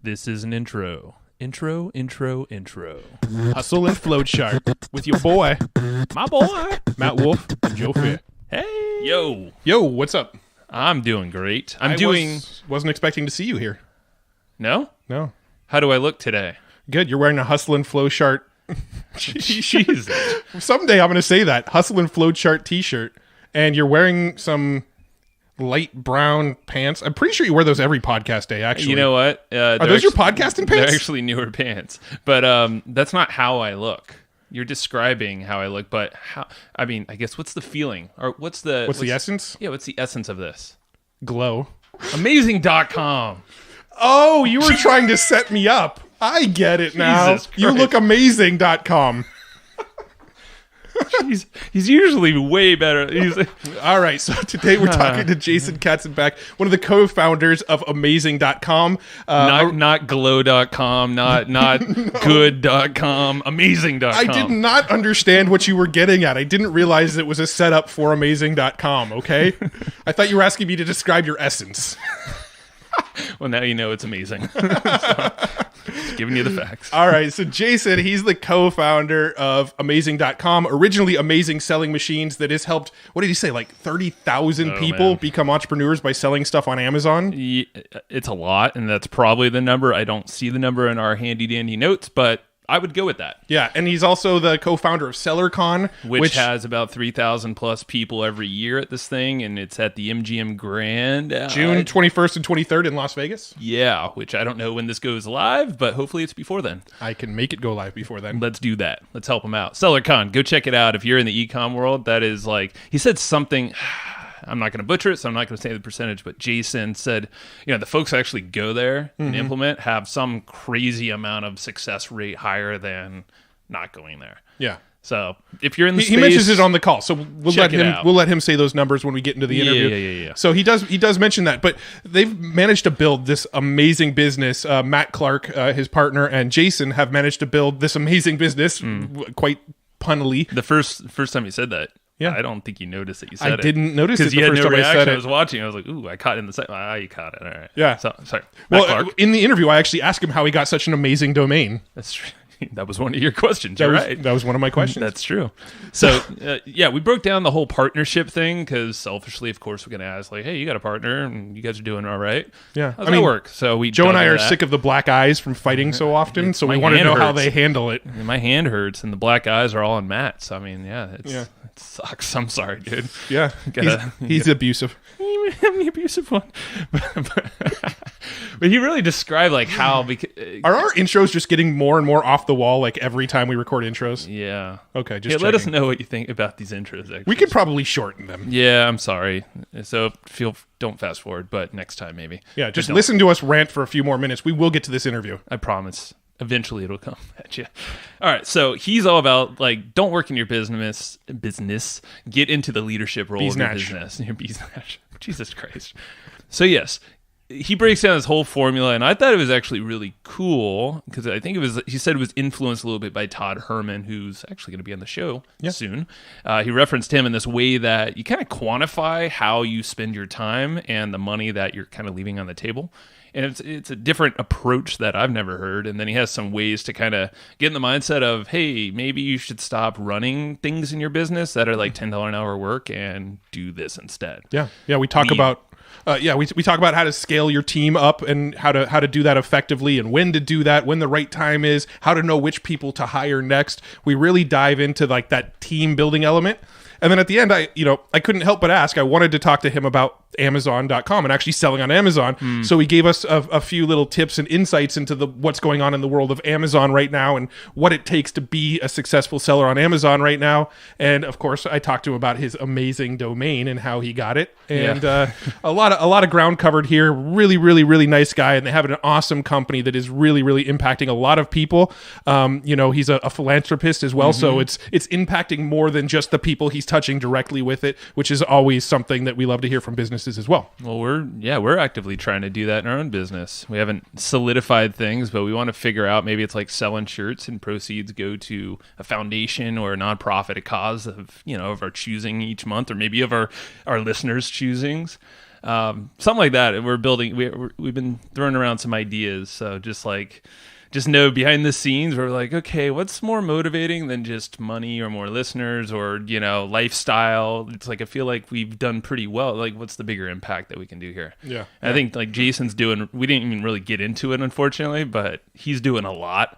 This is an intro. Intro. Hustle and Float Chart with your boy, My boy. Matt Wolf and Joe Fair. Hey. Yo. Yo, what's up? I'm doing great. Wasn't expecting to see you here. No? No. How do I look today? Good. You're wearing a Hustle and Flow Chart. Jesus. Someday I'm going to say that. Hustle and Flow Chart t-shirt. And you're wearing some light brown pants. I'm pretty sure you wear those every podcast day, actually. You know what? Are those your podcasting pants? They're actually newer pants. But that's not how I look. You're describing how I look, but how? I mean, I guess what's the feeling? Or what's the essence? Yeah, what's the essence of this? Glow. Amazing.com. Oh, you were trying to set me up. I get it now. Jesus Christ. You look amazing.com. He's usually way better. All right, so today we're talking to Jason Katzenback, one of the co-founders of Amazing.com. Not glow.com, not good.com, amazing.com. I did not understand what you were getting at. I didn't realize it was a setup for Amazing.com, okay? I thought you were asking me to describe your essence. Well, now you know it's amazing. So, just giving you the facts. All right, so Jason, he's the co-founder of Amazing.com, originally Amazing Selling Machines that has helped, what did he say, like 30,000 people become entrepreneurs by selling stuff on Amazon? Yeah, it's a lot, and that's probably the number. I don't see the number in our handy-dandy notes, but I would go with that. Yeah, and he's also the co-founder of SellerCon, which has about 3,000 plus people every year at this thing, and it's at the MGM Grand. June 21st and 23rd in Las Vegas. Yeah, which I don't know when this goes live, but hopefully it's before then. I can make it go live before then. Let's do that. Let's help him out. SellerCon, go check it out. If you're in the e-com world, that is like, he said something... I'm not going to butcher it, so I'm not going to say the percentage, but Jason said, the folks that actually go there and implement have some crazy amount of success rate higher than not going there. Yeah. So if you're in the space... He mentions it on the call, so we'll let him say those numbers when we get into the interview. Yeah. So he does mention that, but they've managed to build this amazing business. Matt Clark, his partner, and Jason have managed to build this amazing business, quite punnily. The first time you said that, yeah. I don't think you noticed that you said it. I didn't notice it because the you had first no time reaction. I said it. I was watching. I was like, "Ooh, I caught it in the second." Ah, you caught it. All right. Yeah. So, sorry. Matt Clark. In the interview, I actually asked him how he got such an amazing domain. That's true. That was one of your questions. You're right. That was one of my questions. That's true. So, we broke down the whole partnership thing because selfishly, of course, we're going to ask, like, hey, you got a partner and you guys are doing all right. Yeah. How's that work? So Joe and I are sick of the black eyes from fighting so often, so we want to know how they handle it. And my hand hurts and the black eyes are all on Matt. So, I mean, it sucks. I'm sorry, dude. Yeah. He's abusive. I'm the abusive one. But he really described like how... Are our intros just getting more and more off the wall like every time we record intros? Yeah. Okay, just let us know what you think about these intros. Actually. We could probably shorten them. Yeah, I'm sorry. So don't fast forward, but next time maybe. Yeah, just listen to us rant for a few more minutes. We will get to this interview. I promise. Eventually it'll come at you. All right, so he's all about like don't work in your business, get into the leadership role of your business. Your business. Jesus Christ. So yes, he breaks down this whole formula, and I thought it was actually really cool because I think he said it was influenced a little bit by Todd Herman, who's actually going to be on the show soon. He referenced him in this way that you kind of quantify how you spend your time and the money that you're kind of leaving on the table. And it's a different approach that I've never heard. And then he has some ways to kind of get in the mindset of, hey, maybe you should stop running things in your business that are like $10 an hour work and do this instead. Yeah. We talk about... we talk about how to scale your team up and how to do that effectively and when to do that, when the right time is, how to know which people to hire next. We really dive into like that team building element. And then at the end, I couldn't help but ask. I wanted to talk to him about Amazon.com and actually selling on Amazon. So he gave us a few little tips and insights into what's going on in the world of Amazon right now and what it takes to be a successful seller on Amazon right now. And of course, I talked to him about his amazing domain and how he got it. And a lot of ground covered here. Really, really, really nice guy, and they have an awesome company that is really, really impacting a lot of people. He's a philanthropist as well, so it's impacting more than just the people he's touching directly with it, which is always something that we love to hear from businesses as well. Well, we're actively trying to do that in our own business. We haven't solidified things, but we want to figure out maybe it's like selling shirts and proceeds go to a foundation or a nonprofit, a cause of our choosing each month, or maybe of our listeners' choosings. Something like that. And we're building. We've been throwing around some ideas. So just know behind the scenes, we're like, okay, what's more motivating than just money or more listeners or, lifestyle? It's like, I feel like we've done pretty well. Like, what's the bigger impact that we can do here? Yeah. I think like Jason's we didn't even really get into it, unfortunately, but he's doing a lot.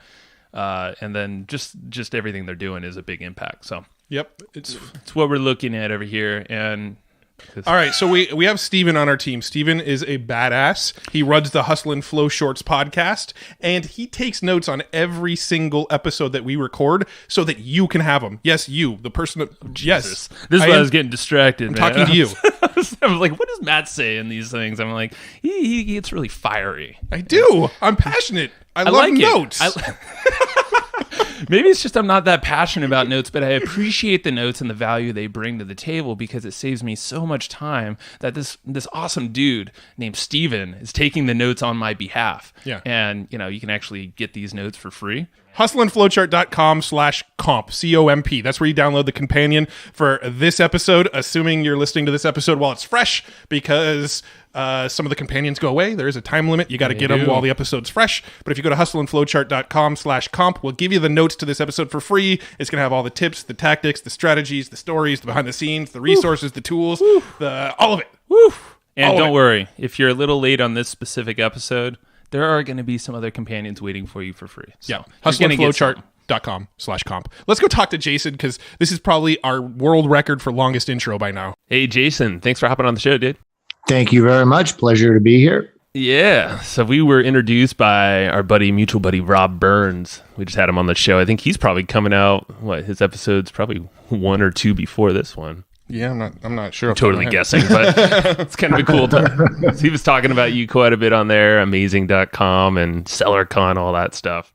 And then just everything they're doing is a big impact. So yep. It's what we're looking at over here. And all right, so we have Steven on our team. Steven is a badass. He runs the Hustle and Flow Shorts podcast, and he takes notes on every single episode that we record so that you can have them. Yes, you, the person that... Yes. This is why I was getting distracted, I'm talking to you. I'm like, what does Matt say in these things? I'm like, he gets really fiery. I do. I'm passionate. I love like notes. Maybe it's just I'm not that passionate about notes, but I appreciate the notes and the value they bring to the table because it saves me so much time that this awesome dude named Steven is taking the notes on my behalf. Yeah. And, you can actually get these notes for free. hustleandflowchart.com/comp, C-O-M-P. That's where you download the companion for this episode, assuming you're listening to this episode while it's fresh, because some of the companions go away. There is a time limit. You got to get them while the episode's fresh. But if you go to hustleandflowchart.com/comp, we'll give you the notes to this episode for free. It's going to have all the tips, the tactics, the strategies, the stories, the behind the scenes, the resources, the tools, all of it. Woo. And don't worry, if you're a little late on this specific episode, there are going to be some other companions waiting for you for free. So yeah, hustleandflowchart.com/comp. Let's go talk to Jason because this is probably our world record for longest intro by now. Hey, Jason, thanks for hopping on the show, dude. Thank you very much. Pleasure to be here. Yeah. So we were introduced by our mutual buddy, Rob Burns. We just had him on the show. I think he's probably coming out, his episode's probably 1 or 2 before this one. Yeah, I'm not sure. I'm totally guessing, but it's kind of a cool time. So he was talking about you quite a bit on there, amazing.com and SellerCon, all that stuff.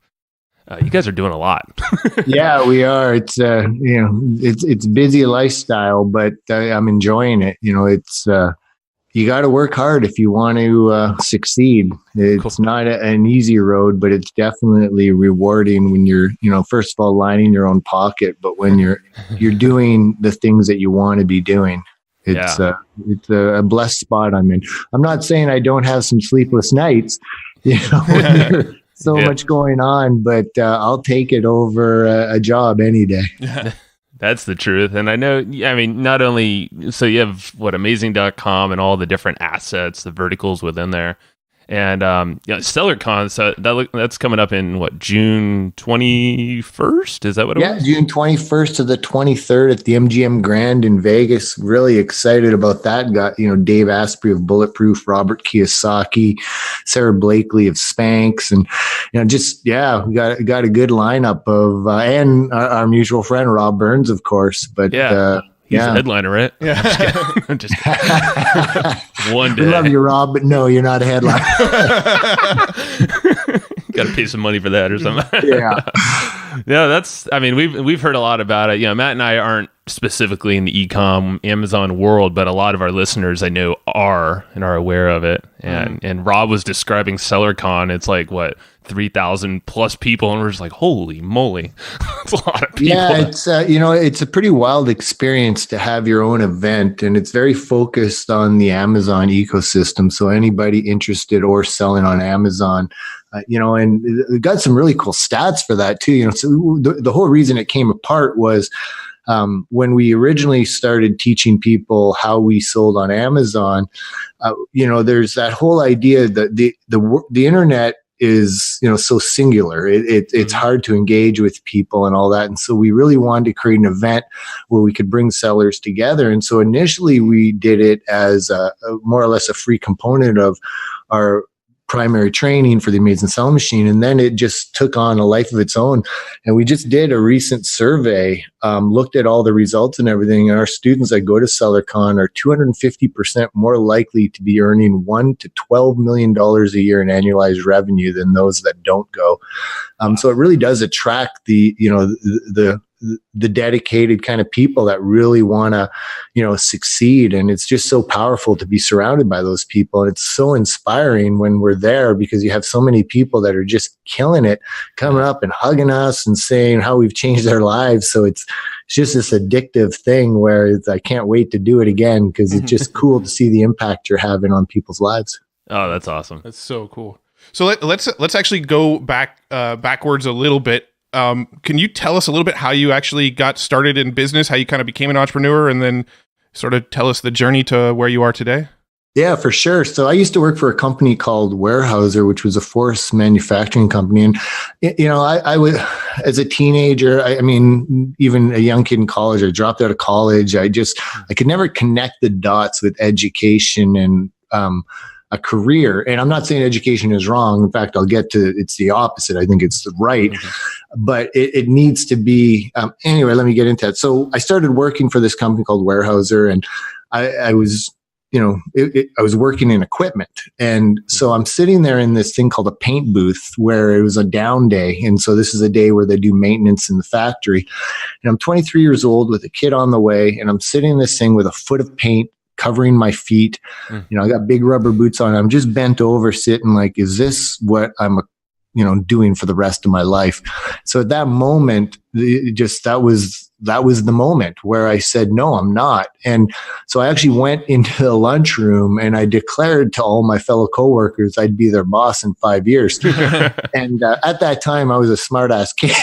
You guys are doing a lot. Yeah, we are. It's it's busy lifestyle, but I'm enjoying it. It's you got to work hard if you want to succeed. It's not an easy road, but it's definitely rewarding when you're, first of all, lining your own pocket, but when you're doing the things that you want to be doing. It's a blessed spot I'm in. I'm not saying I don't have some sleepless nights, there's so much going on, but I'll take it over a job any day. That's the truth. And I know, not only, so you have amazing.com and all the different assets, the verticals within there. And SellerCon, so that's coming up in June 21st? Is that what it was? Yeah, June 21st to the 23rd at the MGM Grand in Vegas. Really excited about that. Got, Dave Asprey of Bulletproof, Robert Kiyosaki, Sarah Blakely of Spanx. And, we got a good lineup of, and our mutual friend, Rob Burns, of course. But he's the headliner, right? Yeah. I'm just kidding. One day. We love you, Rob, but no, you're not a headliner. Got to pay some money for that or something. Yeah. Yeah, we've heard a lot about it. Matt and I aren't specifically in the e-com Amazon world, but a lot of our listeners I know are aware of it. And Rob was describing SellerCon. It's like 3,000 plus people, and we're just like, holy moly. It's a lot of people. Yeah, it's it's a pretty wild experience to have your own event, and it's very focused on the Amazon ecosystem. So anybody interested or selling on Amazon, and we got some really cool stats for that too. So the whole reason it came apart was when we originally started teaching people how we sold on Amazon. There's that whole idea that the internet is so singular. It's hard to engage with people and all that, and so we really wanted to create an event where we could bring sellers together. And so initially we did it as a more or less a free component of our primary training for the Amazing Selling Machine, and then it just took on a life of its own. And we just did a recent survey, looked at all the results and everything, and our students that go to SellerCon are 250% more likely to be earning $1 to $12 million a year in annualized revenue than those that don't go. So it really does attract the the dedicated kind of people that really want to, succeed. And it's just so powerful to be surrounded by those people. And it's so inspiring when we're there, because you have so many people that are just killing it, coming up and hugging us and saying how we've changed their lives. So it's just this addictive thing where I can't wait to do it again, because it's just cool to see the impact you're having on people's lives. Oh, that's awesome. That's so cool. So let's actually go backwards a little bit. Can you tell us a little bit how you actually got started in business, how you kind of became an entrepreneur, and then sort of tell us the journey to where you are today? Yeah, for sure. So I used to work for a company called Weyerhaeuser, which was a forest manufacturing company. And, I was, as a teenager, I mean, even a young kid in college, I dropped out of college. I could never connect the dots with education and a career. And I'm not saying education is wrong. In fact, I'll get to, it's the opposite. I think it's right, but it needs to be, anyway, let me get into it. So I started working for this company called Weyerhaeuser, and I was, I was working in equipment. And so I'm sitting there in this thing called a paint booth, where it was a down day. And so this is a day where they do maintenance in the factory. And I'm 23 years old with a kid on the way. And I'm sitting in this thing with a foot of paint covering my feet. I got big rubber boots on. I'm just bent over sitting like, is this what I'm, doing for the rest of my life? So at that moment, that was the moment where I said, no, I'm not. And so I actually went into the lunchroom and I declared to all my fellow coworkers I'd be their boss in 5 years. And at that time, I was a smart ass kid.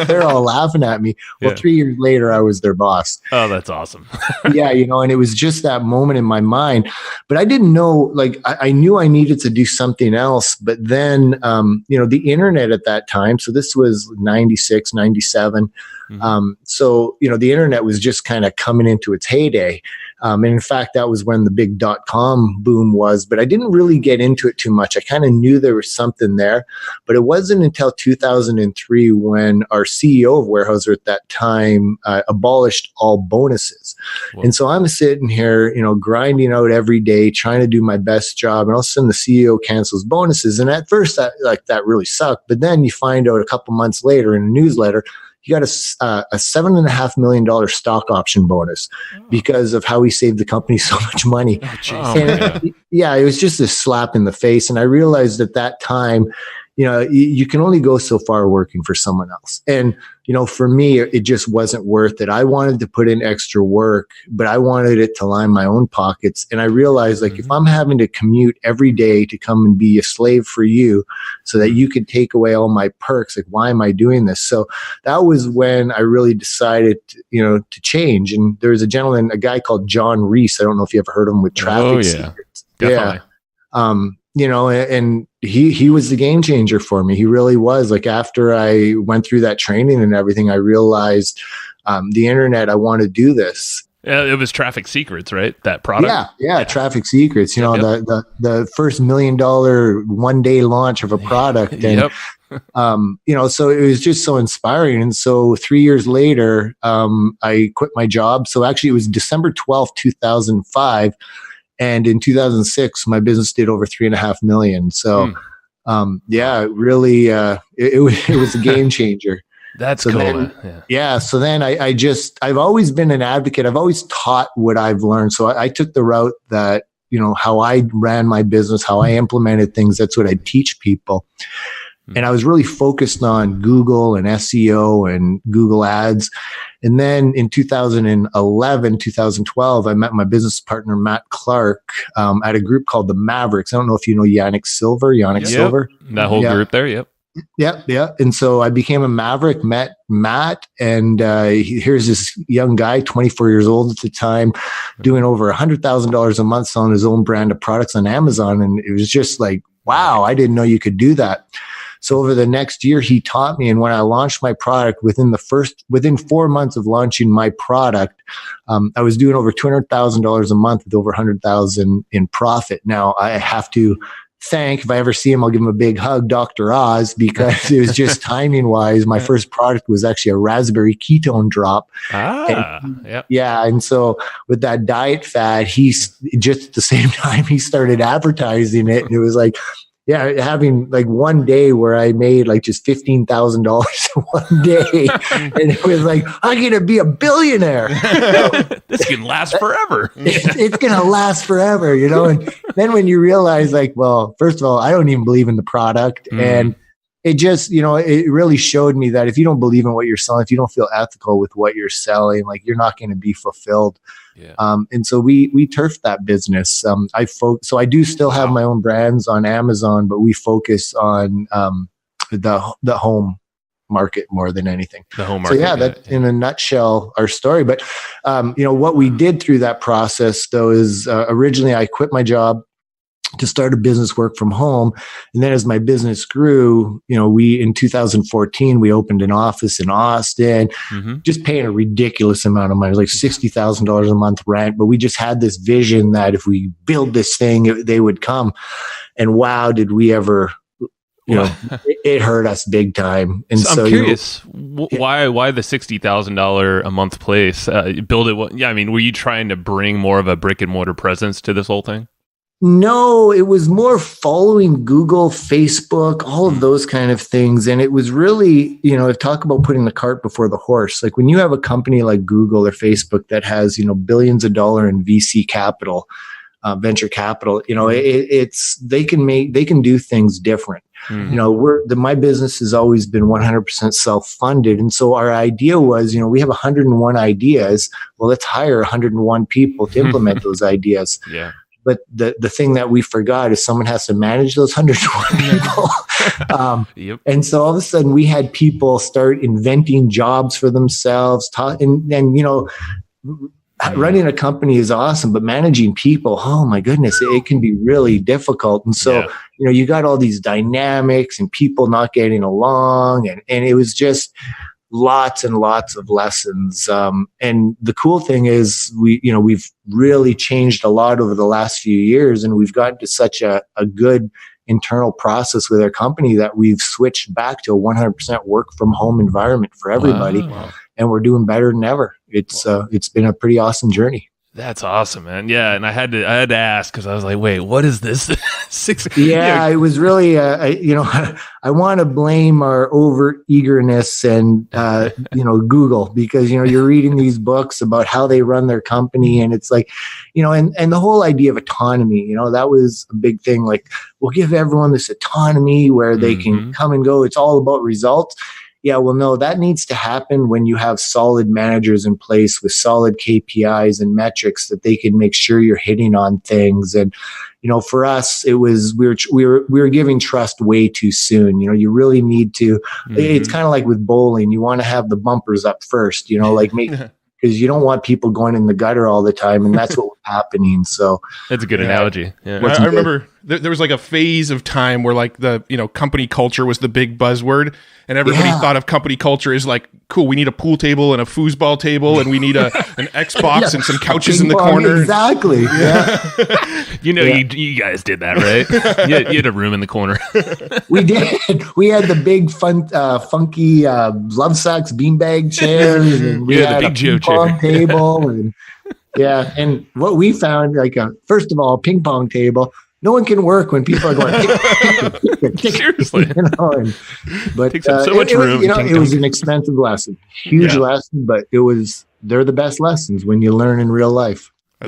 They're all laughing at me. Well, 3 years later, I was their boss. Oh, that's awesome. Yeah, and it was just that moment in my mind. But I didn't know, I knew I needed to do something else. But then, the internet at that time, so this was 96, 97. So, the internet was just kind of coming into its heyday. And in fact, that was when the big .com boom was, but I didn't really get into it too much. I kind of knew there was something there, but it wasn't until 2003 when our CEO of Weyerhaeuser at that time abolished all bonuses. Whoa. And so I'm sitting here, grinding out every day, trying to do my best job. And all of a sudden the CEO cancels bonuses. And at first that really sucked. But then you find out a couple months later in a newsletter, he got a $7.5 million stock option bonus because of how he saved the company so much money. Yeah, it was just a slap in the face. And I realized at that time, you can only go so far working for someone else. And, for me, it just wasn't worth it. I wanted to put in extra work, but I wanted it to line my own pockets. And I realized, if I'm having to commute every day to come and be a slave for you so that you could take away all my perks, why am I doing this? So that was when I really decided, to change. And there was a guy called John Reese. I don't know if you ever heard of him with Traffic Secrets. Definitely. Yeah. And he was the game changer for me. He really was. After I went through that training and everything, I realized the internet, I want to do this. Yeah, it was Traffic Secrets, right? That product. Yeah. Traffic Secrets. The first $1 million 1 day launch of a product, and so it was just so inspiring. And so 3 years later, I quit my job. So actually, it was December 12th, 2005. And in 2006, my business did over $3.5 million. So, really, it was a game changer. That's so cool. Then, So then I've always been an advocate. I've always taught what I've learned. So I took the route that, how I ran my business, how I implemented things. That's what I teach people. And I was really focused on Google and SEO and Google Ads. And then in 2011, 2012, I met my business partner, Matt Clark, at a group called the Mavericks. I don't know if you know Yannick Silver. That whole group there, yep. Yeah. And so I became a Maverick, met Matt, and here's this young guy, 24 years old at the time, doing over $100,000 a month selling his own brand of products on Amazon. And it was just like, wow, I didn't know you could do that. So over the next year, he taught me. And when I launched my product, within 4 months of launching my product, I was doing over $200,000 a month with over $100,000 in profit. Now I have to thank, if I ever see him, I'll give him a big hug, Dr. Oz, because it was just timing wise. My first product was actually a raspberry ketone drop. And so with that diet fad, he's just at the same time he started advertising it. And it was like, yeah, having like one day where I made like just $15,000 in one day, and it was like, I'm gonna be a billionaire. This can last forever. It's gonna last forever, And then when you realize, like, well, first of all, I don't even believe in the product, and it just, it really showed me that if you don't believe in what you're selling, if you don't feel ethical with what you're selling, like you're not going to be fulfilled. Yeah. And so we turfed that business. So I do still have my own brands on Amazon, but we focus on the home market more than anything. The home market. So yeah, that's in a nutshell our story. But what we did through that process though is originally I quit my job to start a business, work from home. And then as my business grew, in 2014, we opened an office in Austin, just paying a ridiculous amount of money. It was like $60,000 a month rent. But we just had this vision that if we build this thing, they would come. And wow, did we ever, it hurt us big time. And so I'm curious, why the $60,000 a month place? Build it. Yeah. I mean, were you trying to bring more of a brick and mortar presence to this whole thing? No, it was more following Google, Facebook, all of those kind of things. And it was really, talk about putting the cart before the horse. Like when you have a company like Google or Facebook that has, billions of dollars in VC capital, venture capital, they can do things different. My business has always been 100% self-funded. And so our idea was, we have 101 ideas. Well, let's hire 101 people to implement those ideas. Yeah. But the thing that we forgot is someone has to manage those 101 people. And so all of a sudden we had people start inventing jobs for themselves. Running a company is awesome, but managing people, oh my goodness, it can be really difficult. And so, you got all these dynamics and people not getting along. And it was just lots and lots of lessons. And the cool thing is we've really changed a lot over the last few years, and we've gotten to such a good internal process with our company that we've switched back to a 100% work from home environment for everybody. Wow. And we're doing better than ever. It's been a pretty awesome journey. That's awesome, man. Yeah, and I had to ask because I was like, wait, what is this? It was really, I want to blame our over eagerness and Google, because you're reading these books about how they run their company, and it's like, and the whole idea of autonomy, that was a big thing. Like, we'll give everyone this autonomy where they can come and go. It's all about results. Yeah, well, no, that needs to happen when you have solid managers in place with solid KPIs and metrics that they can make sure you're hitting on things. And, for us, it was, we were giving trust way too soon. You really need to, it's kind of like with bowling. You want to have the bumpers up first, because you don't want people going in the gutter all the time, and that's what was happening. So that's a good analogy. Yeah. I remember there was like a phase of time where like the company culture was the big buzzword, and everybody thought of company culture as like, cool, we need a pool table and a foosball table, and we need an Xbox and some couches in the corner. Exactly. Yeah. You guys did that, right? You had a room in the corner. We did. We had the big funky love sacks beanbag chairs, and we had the big Joe chair table, and and what we found, like first of all, a ping pong table. No one can work when people are going. Seriously, but takes up so much room. It was an expensive lesson, huge lesson, but they're the best lessons when you learn in real life. I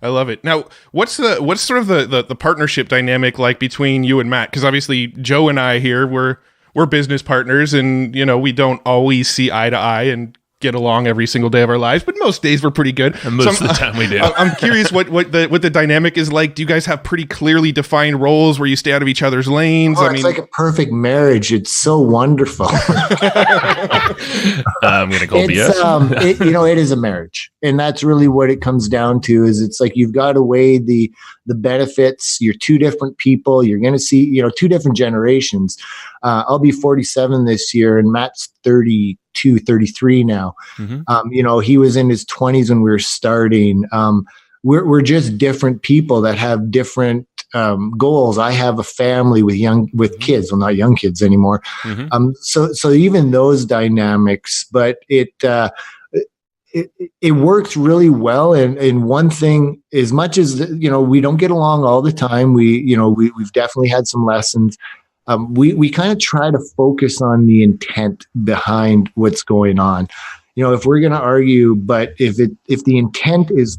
love it. Now, what's sort of the partnership dynamic like between you and Matt? Because obviously Joe and I here we're business partners, and we don't always see eye to eye and get along every single day of our lives, but most days we're pretty good. And most of the time we do. I'm curious what the dynamic is like. Do you guys have pretty clearly defined roles where you stay out of each other's lanes? It's like a perfect marriage. It's so wonderful. I'm going to call BS. It is a marriage, and that's really what it comes down to. Is it's like you've got to weigh the benefits. You're two different people. You're going to see two different generations. I'll be 47 this year, and Matt's 32, 33 now. He was in his 20s when we were starting. We're just different people that have different goals. I have a family with kids. Well, not young kids anymore. So even those dynamics, but it works really well. And one thing, as much as, we don't get along all the time, we've definitely had some lessons. We kind of try to focus on the intent behind what's going on. If we're going to argue, but if the intent is,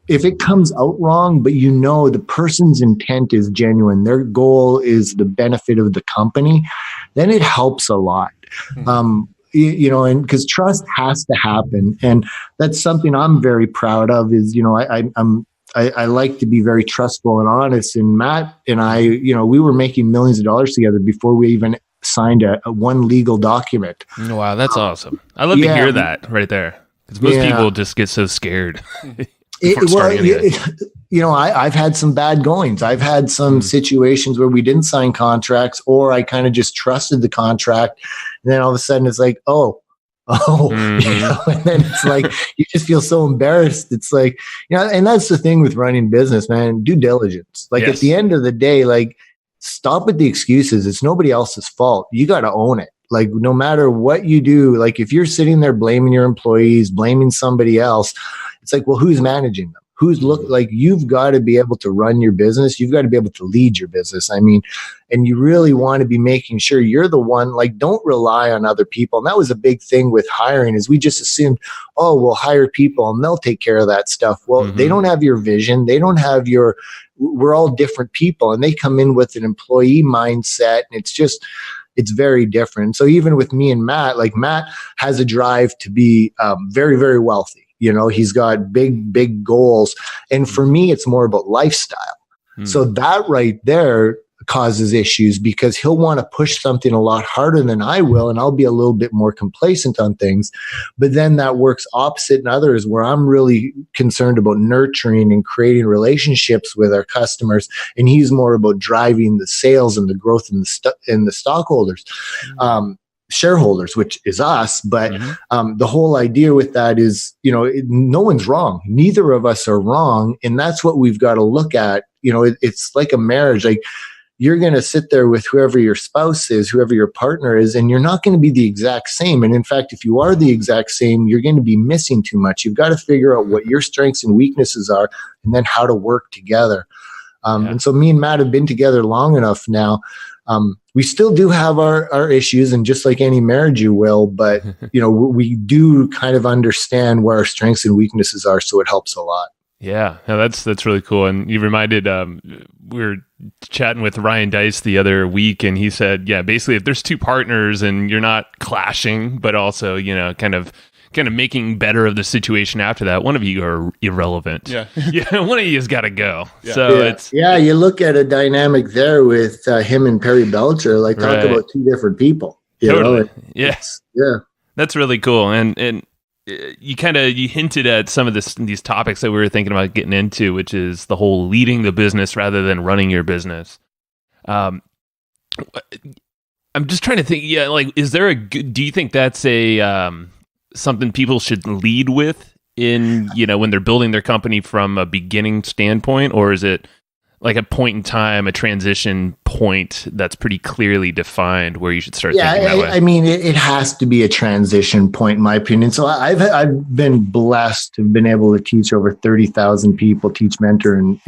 if it comes out wrong, but the person's intent is genuine, their goal is the benefit of the company, then it helps a lot. And because trust has to happen. And that's something I'm very proud of is, I like to be very trustful and honest. And Matt and I, we were making millions of dollars together before we even signed a one legal document. Wow, that's awesome. I love to hear that right there. Because most people just get so scared. I've had some bad goings. I've had some situations where we didn't sign contracts, or I kind of just trusted the contract. And then all of a sudden it's like, and then it's like, you just feel so embarrassed. It's like, and that's the thing with running business, man, due diligence. Like at the end of the day, like, stop with the excuses. It's nobody else's fault. You got to own it. Like, no matter what you do, like if you're sitting there blaming your employees, blaming somebody else, it's like, well, who's managing them? You've got to be able to run your business. You've got to be able to lead your business. I mean, and you really want to be making sure you're the one, like, don't rely on other people. And that was a big thing with hiring, is we just assumed, we'll hire people and they'll take care of that stuff. Well, they don't have your vision. They don't have we're all different people, and they come in with an employee mindset, and it's very different. So even with me and Matt, like, Matt has a drive to be very, very wealthy. He's got big goals. And for me, it's more about lifestyle. So that right there causes issues, because he'll want to push something a lot harder than I will, and I'll be a little bit more complacent on things. But then that works opposite in others, where I'm really concerned about nurturing and creating relationships with our customers, and he's more about driving the sales and the growth in the stockholders. Shareholders, which is us. But the whole idea with that is, no one's wrong. Neither of us are wrong. And that's what we've got to look at. It's like a marriage. Like, you're going to sit there with whoever your spouse is, whoever your partner is, and you're not going to be the exact same. And in fact, if you are the exact same, you're going to be missing too much. You've got to figure out what your strengths and weaknesses are, and then how to work together. And so me and Matt have been together long enough now. We still do have our issues, and just like any marriage you will, but we do kind of understand where our strengths and weaknesses are, so it helps a lot. Yeah, no, that's really cool. And you reminded, we were chatting with Ryan Dice the other week, and he said, basically, if there's two partners and you're not clashing, but also, kind of making better of the situation after that, one of you are irrelevant. Yeah. One of you has got to go. Yeah. So you look at a dynamic there with him and Perry Belcher, like, talk about two different people. Totally. Yes. Yeah. That's really cool. And you hinted at some of these topics that we were thinking about getting into, which is the whole leading the business rather than running your business. I'm just trying to think. Yeah, like, is there do you think that's something people should lead with in, when they're building their company from a beginning standpoint, or is it like a point in time, a transition point that's pretty clearly defined where you should start thinking that way? I mean, it has to be a transition point, in my opinion. So I've been blessed to have been able to teach over 30,000 people, teach, mentor, and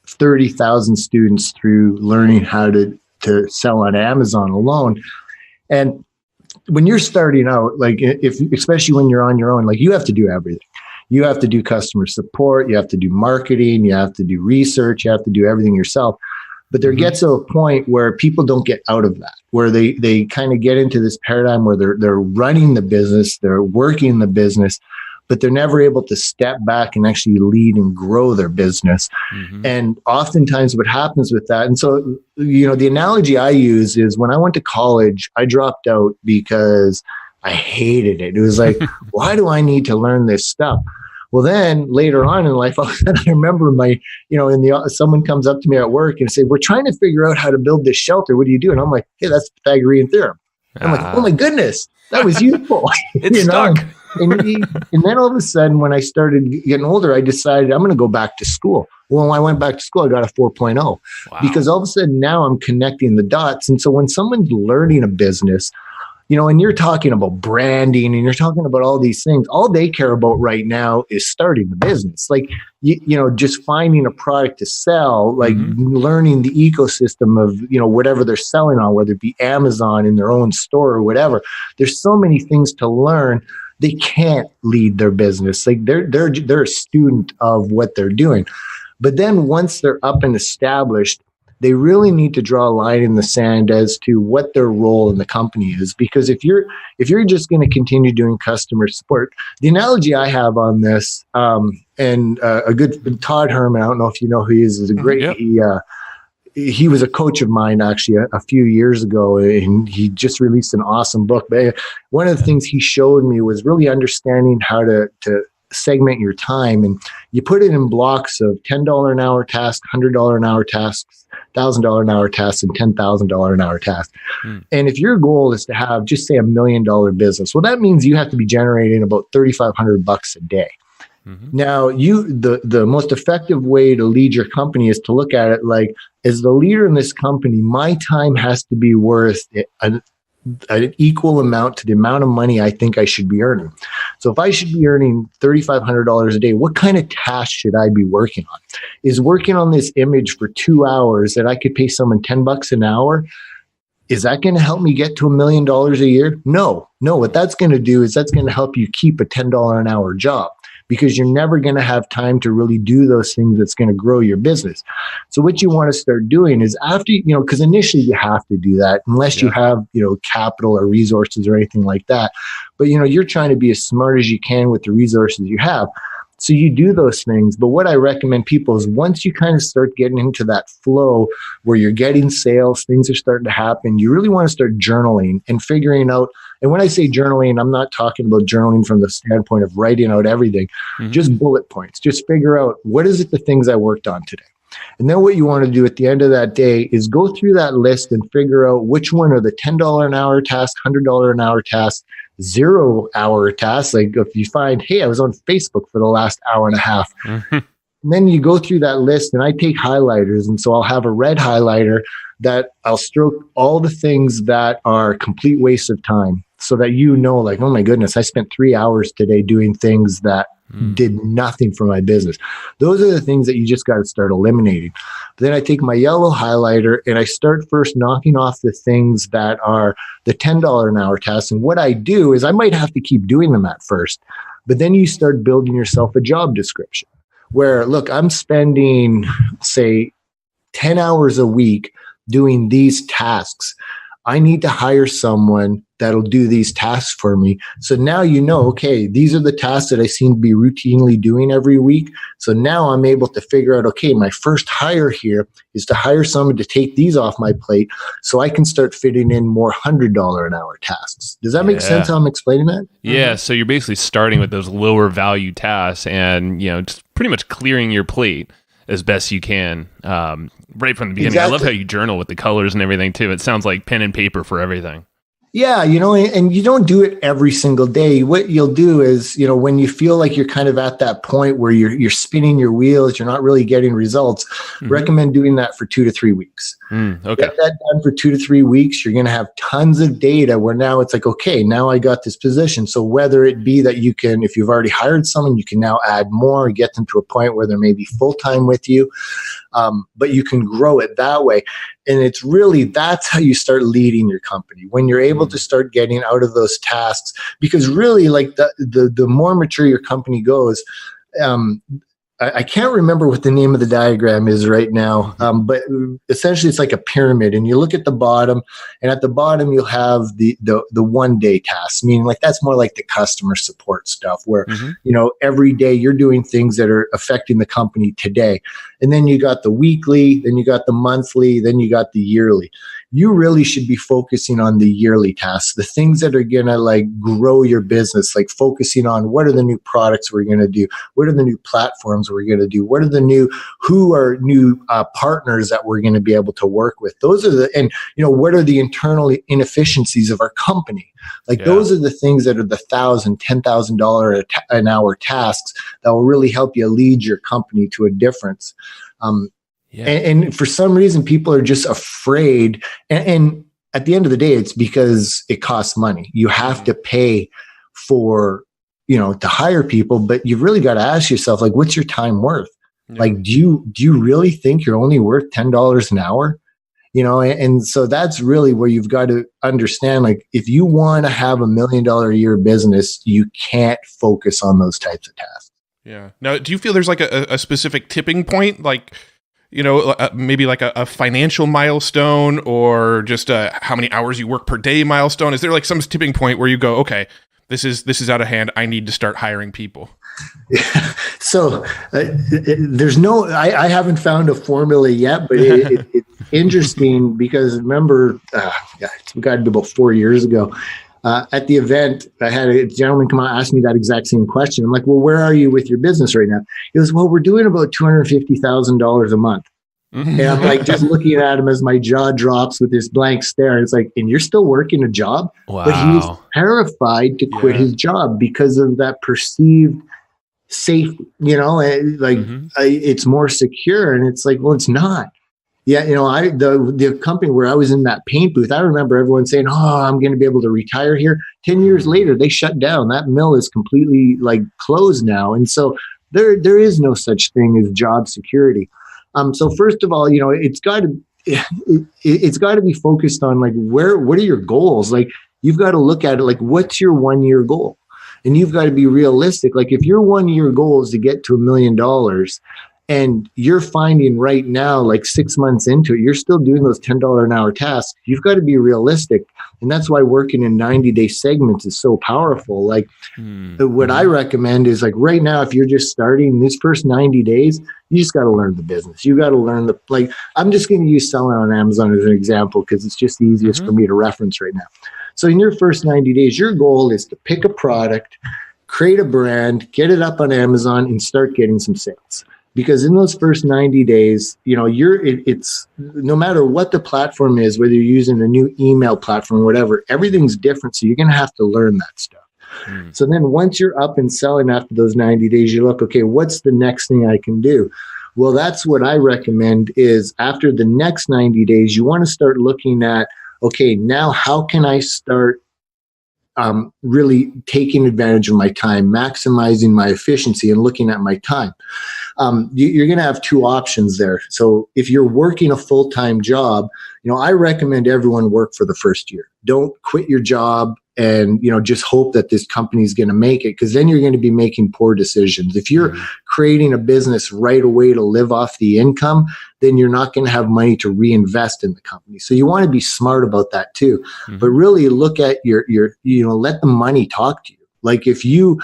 30,000 students through learning how to sell on Amazon alone. And when you're starting out, like, especially when you're on your own, like, you have to do everything. You have to do customer support. You have to do marketing. You have to do research. You have to do everything yourself. But there gets to a point where people don't get out of that, where they kind of get into this paradigm where they're running the business, they're working the business, but they're never able to step back and actually lead and grow their business. And oftentimes what happens with that, and so, the analogy I use is, when I went to college, I dropped out because I hated it. It was like, why do I need to learn this stuff? Well, then later on in life, I remember someone comes up to me at work and say, we're trying to figure out how to build this shelter. What do you do? And I'm like, hey, that's the Pythagorean theorem. I'm like, oh my goodness, that was useful. It's stuck. And then all of a sudden, when I started getting older, I decided I'm going to go back to school. Well, when I went back to school, I got a 4.0 because all of a sudden now I'm connecting the dots. And so when someone's learning a business, And you're talking about branding and you're talking about all these things. All they care about right now is starting the business. Like, just finding a product to sell, like learning the ecosystem of, whatever they're selling on, whether it be Amazon in their own store or whatever. There's so many things to learn. They can't lead their business. Like they're a student of what they're doing. But then once they're up and established, they really need to draw a line in the sand as to what their role in the company is. Because if you're just going to continue doing customer support, the analogy I have on this, and a good Todd Herman, I don't know if you know who he is a great. He was a coach of mine actually a few years ago, and he just released an awesome book. But one of the things he showed me was really understanding how to segment your time, and you put it in blocks of $10 an hour tasks, $100 an hour tasks, $1,000 an hour tasks, and $10,000 an hour tasks. And if your goal is to have just say $1 million business, well, that means you have to be generating about $3,500 a day. Now, the most effective way to lead your company is to look at it like, as the leader in this company, my time has to be worth an equal amount to the amount of money I think I should be earning. So if I should be earning $3,500 a day, what kind of task should I be working on? Is working on this image for 2 hours that I could pay someone $10 an hour? Is that going to help me get to $1 million a year? No. What that's going to do is that's going to help you keep a $10 an hour job, because you're never going to have time to really do those things that's going to grow your business. So what you want to start doing is after, because initially you have to do that unless you have, capital or resources or anything like that. But, you're trying to be as smart as you can with the resources you have. So you do those things. But what I recommend people is once you kind of start getting into that flow where you're getting sales, things are starting to happen, you really want to start journaling and figuring out. And when I say journaling, I'm not talking about journaling from the standpoint of writing out everything, just bullet points. Just figure out what is it the things I worked on today. And then what you want to do at the end of that day is go through that list and figure out which one are the $10 an hour tasks, $100 an hour tasks, 0 hour tasks. Like if you find, hey, I was on Facebook for the last hour and a half. And then you go through that list, and I take highlighters. And so I'll have a red highlighter that I'll stroke all the things that are complete waste of time, so that like, oh my goodness, I spent 3 hours today doing things that did nothing for my business. Those are the things that you just got to start eliminating. Then I take my yellow highlighter and I start first knocking off the things that are the $10 an hour tasks. And what I do is I might have to keep doing them at first, but then you start building yourself a job description where, look, I'm spending, say, 10 hours a week doing these tasks. I need to hire someone that'll do these tasks for me. So now okay, these are the tasks that I seem to be routinely doing every week. So now I'm able to figure out, okay, my first hire here is to hire someone to take these off my plate so I can start fitting in more $100 an hour tasks. Does that make sense how I'm explaining that? Yeah, so you're basically starting with those lower value tasks and, just pretty much clearing your plate as best you can right from the beginning. Exactly. I love how you journal with the colors and everything too. It sounds like pen and paper for everything. Yeah, and you don't do it every single day. What you'll do is, when you feel like you're kind of at that point where you're spinning your wheels, you're not really getting results, recommend doing that for 2 to 3 weeks. Okay. Get that done for 2 to 3 weeks. You're going to have tons of data where now it's like, okay, now I got this position. So whether it be that you can, if you've already hired someone, you can now add more, get them to a point where they're maybe full-time with you. But you can grow it that way. And it's really, that's how you start leading your company, when you're able to start getting out of those tasks. Because really, like the more mature your company goes, I can't remember what the name of the diagram is right now, but essentially it's like a pyramid, and you look at the bottom, and at the bottom you'll have the 1 day tasks, meaning like that's more like the customer support stuff where, every day you're doing things that are affecting the company today. And then you got the weekly, then you got the monthly, then you got the yearly. You really should be focusing on the yearly tasks, the things that are going to like grow your business, like focusing on what are the new products we're going to do? What are the new platforms we're going to do? What are who are new partners that we're going to be able to work with? Those are what are the internal inefficiencies of our company? Those are the things that are the $1,000, $10,000 an hour tasks that will really help you lead your company to a difference. And for some reason, people are just afraid. And at the end of the day, it's because it costs money. You have to pay for, to hire people, but you've really got to ask yourself, like, what's your time worth? Yeah. Like, do you really think you're only worth $10 an hour? And so that's really where you've got to understand, like, if you want to have $1 million a year business, you can't focus on those types of tasks. Yeah. Now, do you feel there's like a specific tipping point, like, maybe like a financial milestone, or just how many hours you work per day milestone? Is there like some tipping point where you go, okay, this is out of hand, I need to start hiring people? Yeah. So there's I haven't found a formula yet, but it's interesting because remember, it's got to be about 4 years ago. At the event, I had a gentleman come out, ask me that exact same question. I'm like, well, where are you with your business right now? He goes, well, we're doing about $250,000 a month. And I'm like, just looking at him as my jaw drops with this blank stare. It's like, and you're still working a job? Wow. But he's terrified to quit his job because of that perceived safety, it's more secure. And it's like, well, it's not. Yeah, the company where I was in that paint booth, I remember everyone saying, oh, I'm going to be able to retire here. 10 years later, they shut down. That mill is completely closed now. And so there is no such thing as job security. So first of all, it's got to be focused on what are your goals? Like, you've got to look at it like, what's your 1 year goal? And you've got to be realistic. Like, if your 1 year goal is to get to $1 million, and you're finding right now, like 6 months into it, you're still doing those $10 an hour tasks, you've got to be realistic. And that's why working in 90-day segments is so powerful. Like, what I recommend is, like, right now, if you're just starting this first 90 days, you just got to learn the business. You got to learn I'm just going to use selling on Amazon as an example because it's just the easiest for me to reference right now. So in your first 90 days, your goal is to pick a product, create a brand, get it up on Amazon, and start getting some sales. Because in those first 90 days, it's no matter what the platform is, whether you're using a new email platform, whatever, everything's different. So you're going to have to learn that stuff. So then once you're up and selling after those 90 days, you look, okay, what's the next thing I can do? Well, that's what I recommend is after the next 90 days, you want to start looking at, okay, now how can I start really taking advantage of my time, maximizing my efficiency, and looking at my time. You're going to have two options there. So if you're working a full-time job, I recommend everyone work for the first year. Don't quit your job and, just hope that this company is going to make it, because then you're going to be making poor decisions. If you're creating a business right away to live off the income, then you're not going to have money to reinvest in the company. So you want to be smart about that too. But really look at your let the money talk to you. Like, if you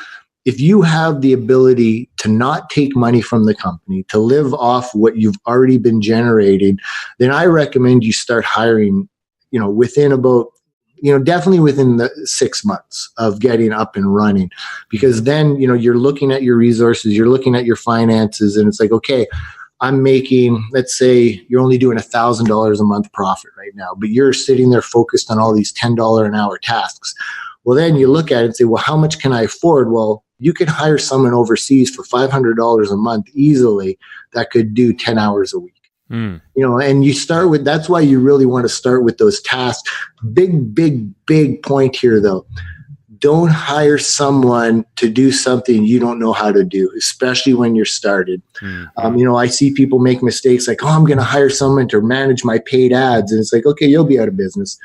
have the ability to not take money from the company, to live off what you've already been generating, then I recommend you start hiring, within about, definitely within the 6 months of getting up and running, because then, you're looking at your resources, you're looking at your finances, and it's like, okay, I'm making, let's say you're only doing $1,000 a month profit right now, but you're sitting there focused on all these $10 an hour tasks. Well, then you look at it and say, well, how much can I afford? Well, you could hire someone overseas for $500 a month easily that could do 10 hours a week. And you start with, that's why you really want to start with those tasks. Big point here though. Don't hire someone to do something you don't know how to do, especially when you're started. I see people make mistakes like, oh, I'm going to hire someone to manage my paid ads. And it's like, okay, you'll be out of business.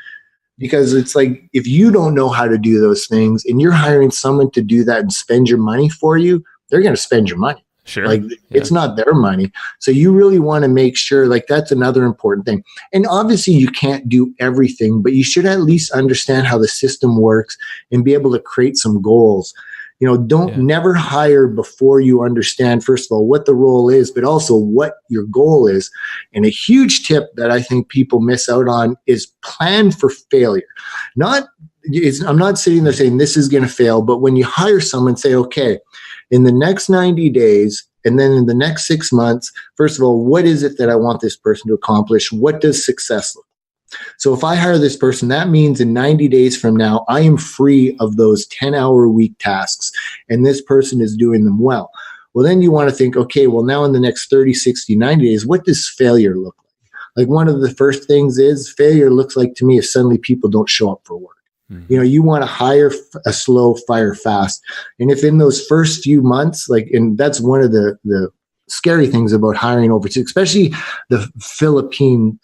Because it's like, if you don't know how to do those things and you're hiring someone to do that and spend your money for you, they're going to spend your money. Sure. It's not their money. So you really want to make sure, that's another important thing. And obviously you can't do everything, but you should at least understand how the system works and be able to create some goals. Never hire before you understand, first of all, what the role is, but also what your goal is. And a huge tip that I think people miss out on is plan for failure. I'm not sitting there saying this is going to fail, but when you hire someone, say, okay, in the next 90 days, and then in the next 6 months, first of all, what is it that I want this person to accomplish? What does success look like? So if I hire this person, that means in 90 days from now, I am free of those 10-hour-a-week tasks, and this person is doing them well. Well, then you want to think, okay, well, now in the next 30, 60, 90 days, what does failure look like? Like one of the first things is failure looks like to me if suddenly people don't show up for work. Mm-hmm. You know, you want to hire a slow, fire fast. And if in those first few months, like, and that's one of the scary things about hiring overseas, especially the Philippine,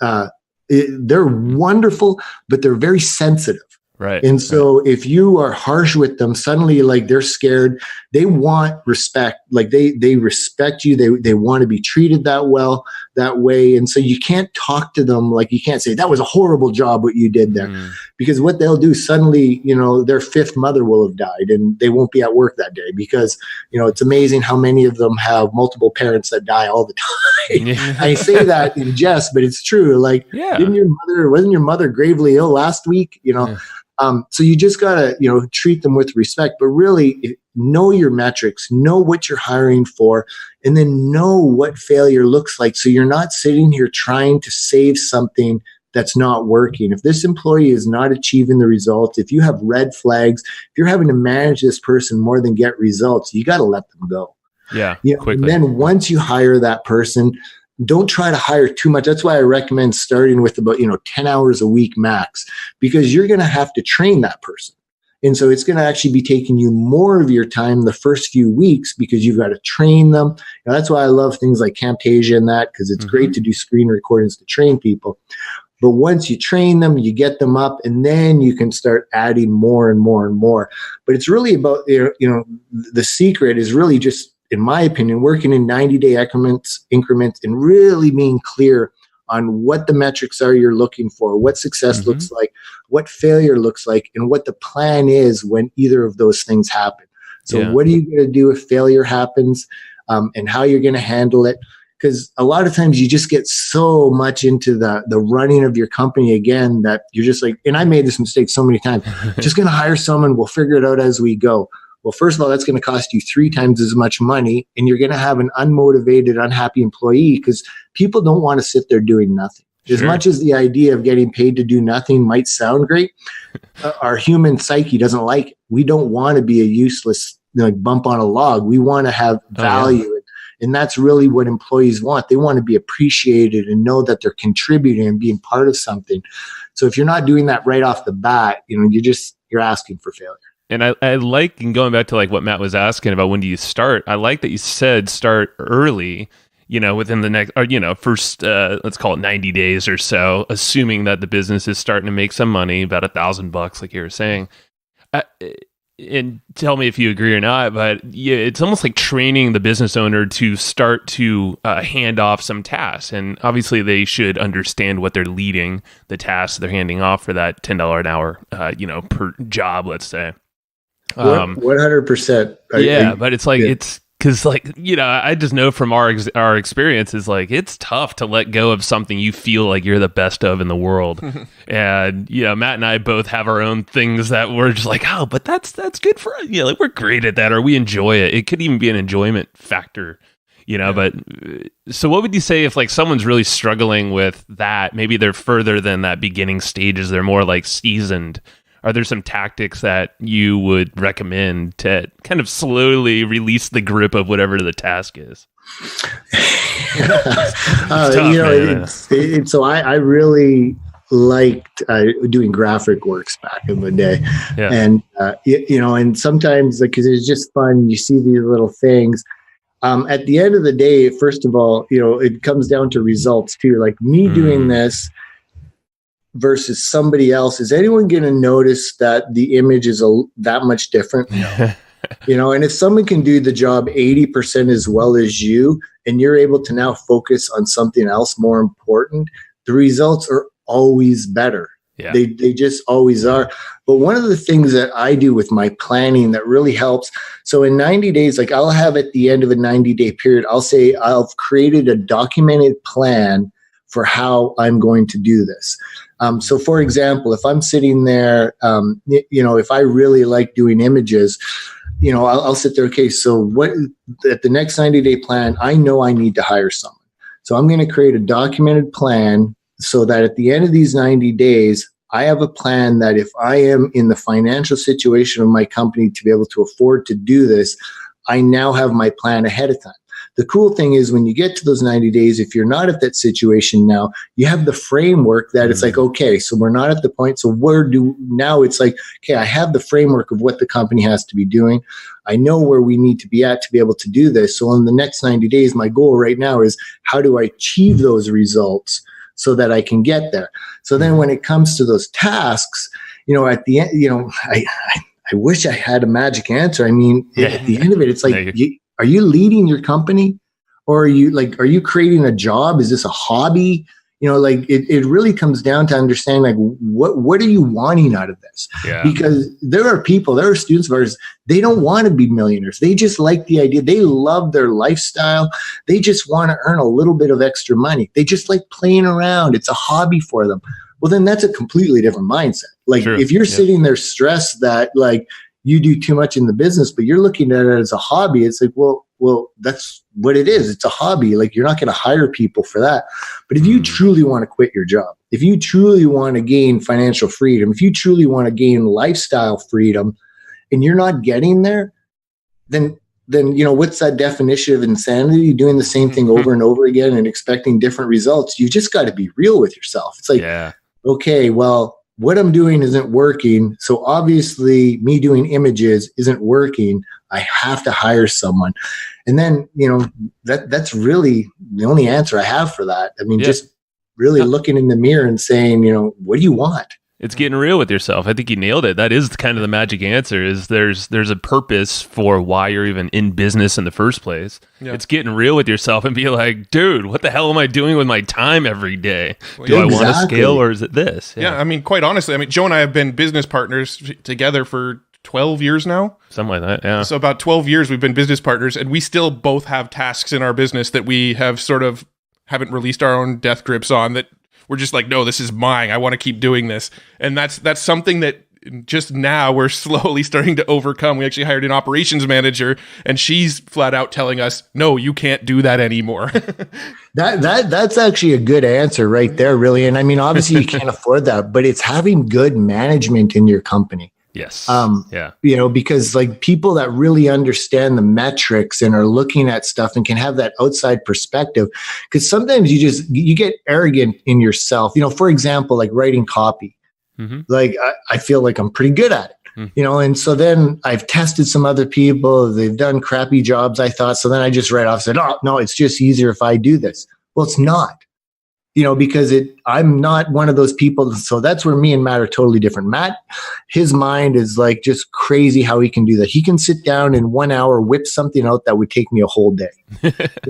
they're wonderful, but they're very sensitive. Right. And so if you are harsh with them, suddenly like they're scared, they want respect, like they respect you. They want to be treated that way. And so you can't talk to them. Like you can't say that was a horrible job, what you did there, because what they'll do suddenly, you know, their fifth mother will have died and they won't be at work that day because, you know, it's amazing how many of them have multiple parents that die all the time. Yeah. I say that in jest, but it's true. Like, wasn't your mother gravely ill last week? You know? Yeah. So you just gotta, you know, treat them with respect, but really know your metrics, know what you're hiring for, and then know what failure looks like. So you're not sitting here trying to save something that's not working. If this employee is not achieving the results, if you have red flags, if you're having to manage this person more than get results, you got to let them go. Yeah. Quickly. And then once you hire that person, don't try to hire too much. That's why I recommend starting with about, 10 hours a week max, because you're going to have to train that person. And so it's going to actually be taking you more of your time the first few weeks because you've got to train them. And that's why I love things like Camtasia and that, because it's great to do screen recordings to train people. But once you train them, you get them up, and then you can start adding more and more and more. But it's really about, the secret is really just, in my opinion, working in 90-day increments and really being clear on what the metrics are you're looking for, what success looks like, what failure looks like, and what the plan is when either of those things happen. So what are you going to do if failure happens, and how you're going to handle it? Because a lot of times you just get so much into the running of your company again that you're just like, and I made this mistake so many times, just going to hire someone, we'll figure it out as we go. Well, first of all, that's going to cost you 3 times as much money, and you're going to have an unmotivated, unhappy employee because people don't want to sit there doing nothing. As much as the idea of getting paid to do nothing might sound great, our human psyche doesn't like it. We don't want to be a useless bump on a log. We want to have value. And that's really what employees want. They want to be appreciated and know that they're contributing and being part of something. So if you're not doing that right off the bat, you're asking for failure. And I like, and going back to like what Matt was asking about when do you start, I like that you said start early, within the next, or, first, let's call it 90 days or so, assuming that the business is starting to make some money, about $1,000, like you were saying. And tell me if you agree or not, but it's almost like training the business owner to start to hand off some tasks. And obviously they should understand what they're leading, the tasks they're handing off for that $10 an hour, per job, let's say. 100%. But it's like, it's because I just know from our experiences, like it's tough to let go of something you feel like you're the best of in the world. And, Matt and I both have our own things that we're just like, oh, but that's good for us. Like we're great at that, or we enjoy it. It could even be an enjoyment factor, but so what would you say if like someone's really struggling with that? Maybe they're further than that beginning stages. They're more like seasoned. Are there some tactics that you would recommend to kind of slowly release the grip of whatever the task is? So I really liked doing graphic works back in the day. Yeah. And, and sometimes because it's just fun, you see these little things. At the end of the day, first of all, it comes down to results too. Like me doing this versus somebody else, is anyone going to notice that the image is that much different? No. And if someone can do the job 80% as well as you, and you're able to now focus on something else more important, the results are always better. Yeah. They just always are. But one of the things that I do with my planning that really helps, so in 90 days, like I'll have at the end of a 90-day period, I'll say I've created a documented plan for how I'm going to do this. So for example, if I'm sitting there, if I really like doing images, I'll sit there. Okay, so what at the next 90-day plan, I know I need to hire someone. So I'm going to create a documented plan so that at the end of these 90 days, I have a plan that if I am in the financial situation of my company to be able to afford to do this, I now have my plan ahead of time. The cool thing is when you get to those 90 days, if you're not at that situation now, you have the framework that it's like, okay, so we're not at the point. So now it's like, okay, I have the framework of what the company has to be doing. I know where we need to be at to be able to do this. So in the next 90 days, my goal right now is how do I achieve those results so that I can get there? So then when it comes to those tasks, at the end, I wish I had a magic answer. I mean, at the end of it, it's like, are you leading your company, or are you creating a job? Is this a hobby? It really comes down to understanding, like, what are you wanting out of this? Yeah. Because there are students of ours, they don't want to be millionaires. They just like the idea. They love their lifestyle. They just want to earn a little bit of extra money. They just like playing around. It's a hobby for them. Well, then that's a completely different mindset. Like, True. If you're sitting there stressed that like you do too much in the business, but you're looking at it as a hobby, it's like, well, that's what it is. It's a hobby. Like, you're not going to hire people for that. But if you truly want to quit your job, if you truly want to gain financial freedom, if you truly want to gain lifestyle freedom, and you're not getting there, then what's that definition of insanity? Doing the same thing over and over again and expecting different results. You just got to be real with yourself. It's like, okay, well, what I'm doing isn't working. So obviously me doing images isn't working. I have to hire someone. And then, that's really the only answer I have for that. I mean, just really looking in the mirror and saying, what do you want? It's getting real with yourself. I think you nailed it. That is kind of the magic answer, is there's a purpose for why you're even in business in the first place. Yeah. It's getting real with yourself and be like, dude, what the hell am I doing with my time every day? Do I want to scale, or is it this? Yeah, I mean, quite honestly, Joe and I have been business partners together for 12 years now. Something like that, yeah. So about 12 years we've been business partners, and we still both have tasks in our business that we have sort of haven't released our own death grips on, that we're just like, no, this is mine. I want to keep doing this. And that's something that just now we're slowly starting to overcome. We actually hired an operations manager, and she's flat out telling us, no, you can't do that anymore. That's actually a good answer right there, really. And I mean, obviously you can't afford that, but it's having good management in your company. Yes. Because like people that really understand the metrics and are looking at stuff and can have that outside perspective, because sometimes you get arrogant in yourself. For example, like writing copy. Like I feel like I'm pretty good at it, and so then I've tested some other people. They've done crappy jobs, I thought. So then I just write off and said, oh, no, it's just easier if I do this. Well, it's not. Because I'm not one of those people. So that's where me and Matt are totally different. Matt, his mind is like just crazy how he can do that. He can sit down in 1 hour, whip something out that would take me a whole day.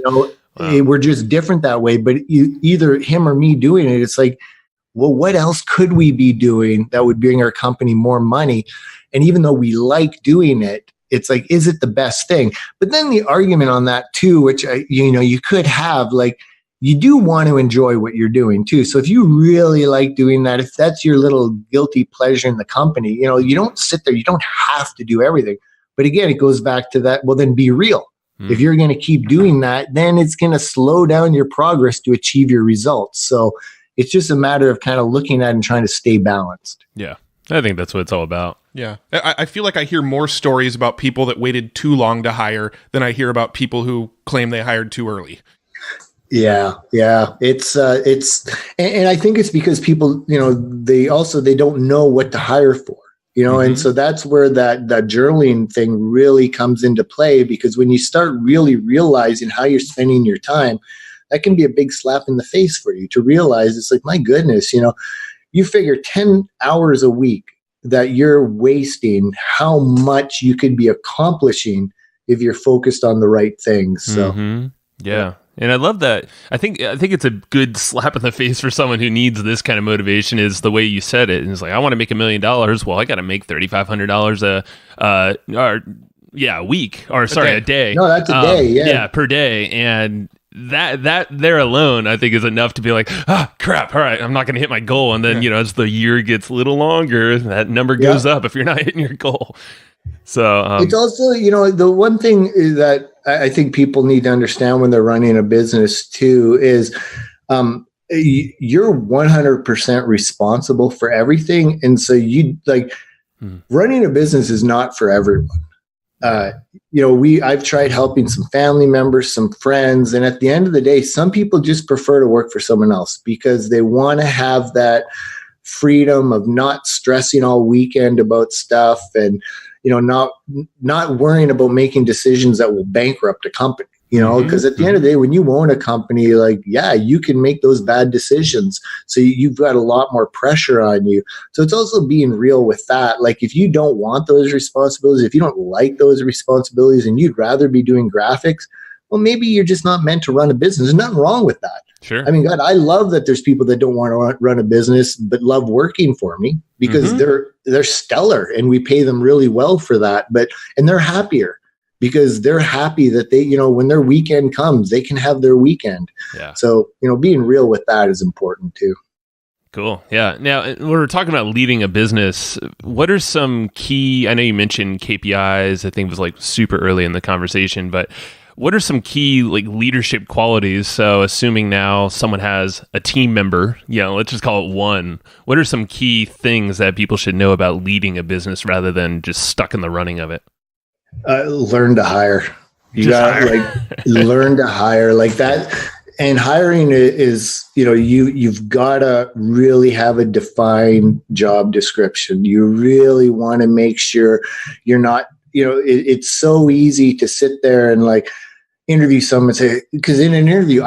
Wow. We're just different that way. But either him or me doing it, it's like, well, what else could we be doing that would bring our company more money? And even though we like doing it, it's like, is it the best thing? But then the argument on that too, which you could have, like, you do want to enjoy what you're doing too. So if you really like doing that, if that's your little guilty pleasure in the company, you don't sit there, you don't have to do everything. But again, it goes back to that. Well, then be real. If you're going to keep doing that, then it's going to slow down your progress to achieve your results. So it's just a matter of kind of looking at and trying to stay balanced. Yeah. I think that's what it's all about. Yeah. I feel like I hear more stories about people that waited too long to hire than I hear about people who claim they hired too early. Yeah. It's and I think it's because people, they don't know what to hire for, and so that's where that journaling thing really comes into play, because when you start really realizing how you're spending your time, that can be a big slap in the face for you to realize. It's like, my goodness, you figure 10 hours a week that you're wasting, how much you could be accomplishing if you're focused on the right things. So, yeah. And I love that. I think it's a good slap in the face for someone who needs this kind of motivation, is the way you said it. And it's like, I want to make $1 million. Well, I got to make $3,500 a week, or sorry, a day. No, that's a day. Yeah, per day. And that there alone, I think, is enough to be like, crap. All right, I'm not going to hit my goal. And then, as the year gets a little longer, that number goes up if you're not hitting your goal. So it's also, the one thing is that I think people need to understand when they're running a business too is you're 100% responsible for everything. And so running a business is not for everyone. I've tried helping some family members, some friends, and at the end of the day, some people just prefer to work for someone else because they want to have that freedom of not stressing all weekend about stuff and, not worrying about making decisions that will bankrupt a company. Because at the end of the day, when you own a company, you can make those bad decisions. So you've got a lot more pressure on you. So it's also being real with that. Like if you don't want those responsibilities, if you don't like those responsibilities and you'd rather be doing graphics, well, maybe you're just not meant to run a business. There's nothing wrong with that. Sure. I mean, God, I love that there's people that don't want to run a business, but love working for me because they're stellar and we pay them really well for that. And they're happier. Because they're happy that they, when their weekend comes, they can have their weekend. Yeah. So, being real with that is important too. Cool. Yeah. Now, when we're talking about leading a business, what are some key, I know you mentioned KPIs, I think it was super early in the conversation, but what are some key leadership qualities? So assuming now someone has a team member, let's just call it one. What are some key things that people should know about leading a business rather than just stuck in the running of it? Learn to hire. You got learn to hire like that. And hiring is, you've got to really have a defined job description. You really want to make sure you're not, it's so easy to sit there and interview someone and say, because in an interview,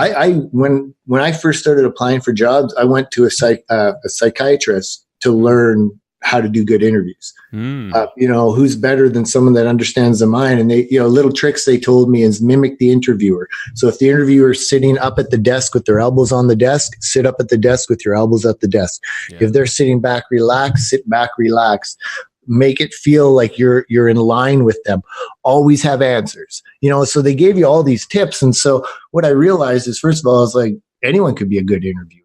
when I first started applying for jobs, I went to a psychiatrist to learn how to do good interviews. Who's better than someone that understands the mind? And they, little tricks they told me is mimic the interviewer. So if the interviewer is sitting up at the desk with their elbows on the desk, sit up at the desk with your elbows at the desk. Yeah. If they're sitting back, relax, sit back, relax. Make it feel like you're in line with them. Always have answers. So they gave you all these tips. And so what I realized is, first of all, I was anyone could be a good interviewer.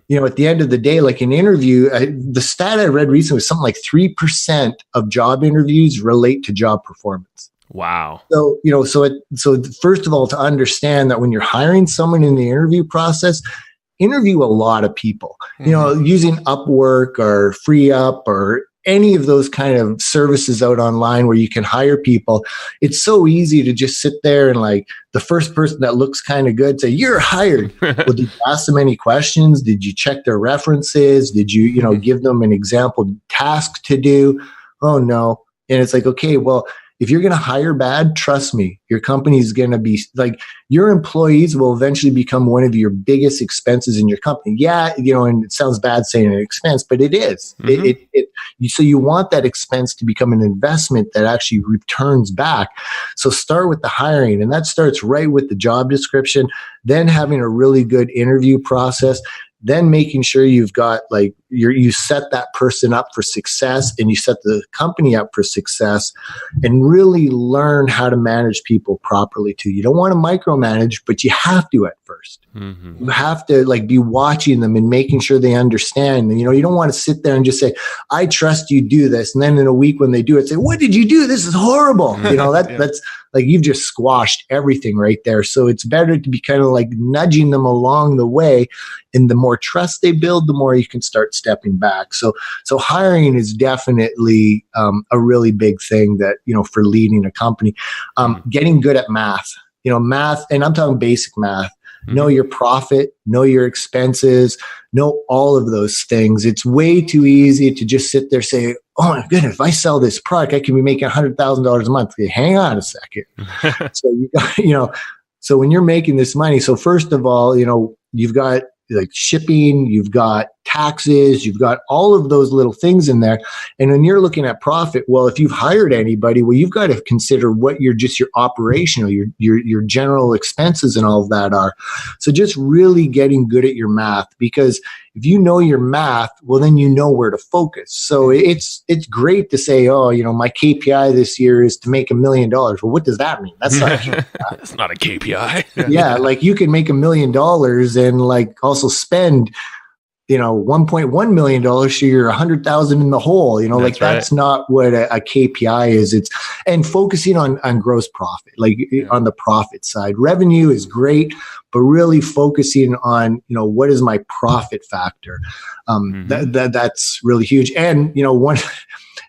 At the end of the day, an interview, the stat I read recently was something like 3% of job interviews relate to job performance. Wow. So, so first of all, to understand that when you're hiring someone in the interview process, interview a lot of people, using Upwork or FreeUp or any of those kind of services out online where you can hire people. It's so easy to just sit there and the first person that looks kind of good say, you're hired. Well, did you ask them any questions? Did you check their references? Did you, give them an example task to do? Oh no. And it's okay, well, if you're going to hire bad, trust me, your company is going to be your employees will eventually become one of your biggest expenses in your company. Yeah. And it sounds bad saying an expense, but it is. So you want that expense to become an investment that actually returns back. So start with the hiring, and that starts right with the job description, then having a really good interview process, then making sure you've got you set that person up for success and you set the company up for success, and really learn how to manage people properly too. You don't want to micromanage, but you have to at first. You have to be watching them and making sure they understand. And, you don't want to sit there and just say, I trust you do this. And then in a week when they do it, say, what did you do? This is horrible. That's you've just squashed everything right there. So it's better to be kind of nudging them along the way. And the more trust they build, the more you can start stepping back. So hiring is definitely a really big thing that, for leading a company. Getting good at math, math, and I'm talking basic math. Know your profit, know your expenses, know all of those things. It's way too easy to just sit there and say, oh my goodness, if I sell this product, I can be making $100,000 a month. Hang on a second. So you got, so when you're making this money, so first of all, you've got shipping, you've got taxes, you've got all of those little things in there. And when you're looking at profit, well, if you've hired anybody, well, you've got to consider what your operational, your general expenses and all of that are. So just really getting good at your math, because if you know your math, well, then you know where to focus. So it's great to say, oh, my KPI this year is to make $1 million. Well, what does that mean? That's not a KPI. That's not a KPI. Yeah. You can make $1 million and also spend $1.1 million, so you're $100,000 in the hole. That's not what a KPI is. It's and focusing on gross profit, on the profit side. Revenue is great, but really focusing on what is my profit factor. That's really huge. And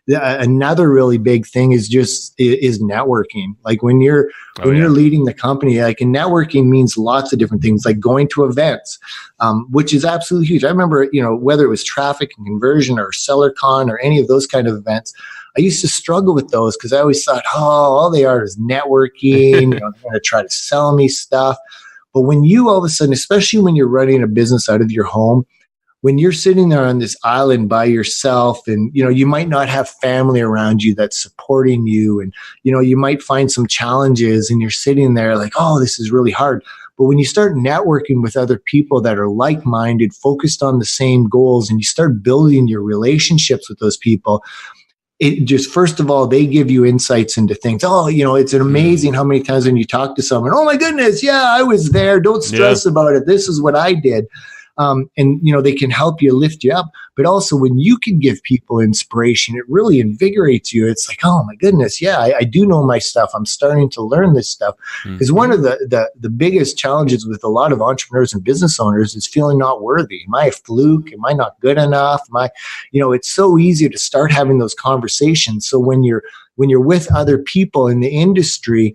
another really big thing is networking. Like when you're leading the company, like, and networking means lots of different things, like going to events, which is absolutely huge. I remember, whether it was traffic and conversion or SellerCon or any of those kind of events, I used to struggle with those because I always thought, all they are is networking. They're going to try to sell me stuff. But when you all of a sudden, especially when you're running a business out of your home, when you're sitting there on this island by yourself and, you might not have family around you that's supporting you, and, you might find some challenges and you're sitting there like, oh, this is really hard. But when you start networking with other people that are like-minded, focused on the same goals, and you start building your relationships with those people, it just, first of all, they give you insights into things. Oh, it's amazing how many times when you talk to someone, oh my goodness, yeah, I was there. Don't stress about it. This is what I did. And they can help you, lift you up. But also when you can give people inspiration, it really invigorates you. It's like, oh my goodness, yeah, I do know my stuff. I'm starting to learn this stuff. Because one of the biggest challenges with a lot of entrepreneurs and business owners is feeling not worthy. Am I a fluke? Am I not good enough? It's so easy to start having those conversations. So when you're with other people in the industry,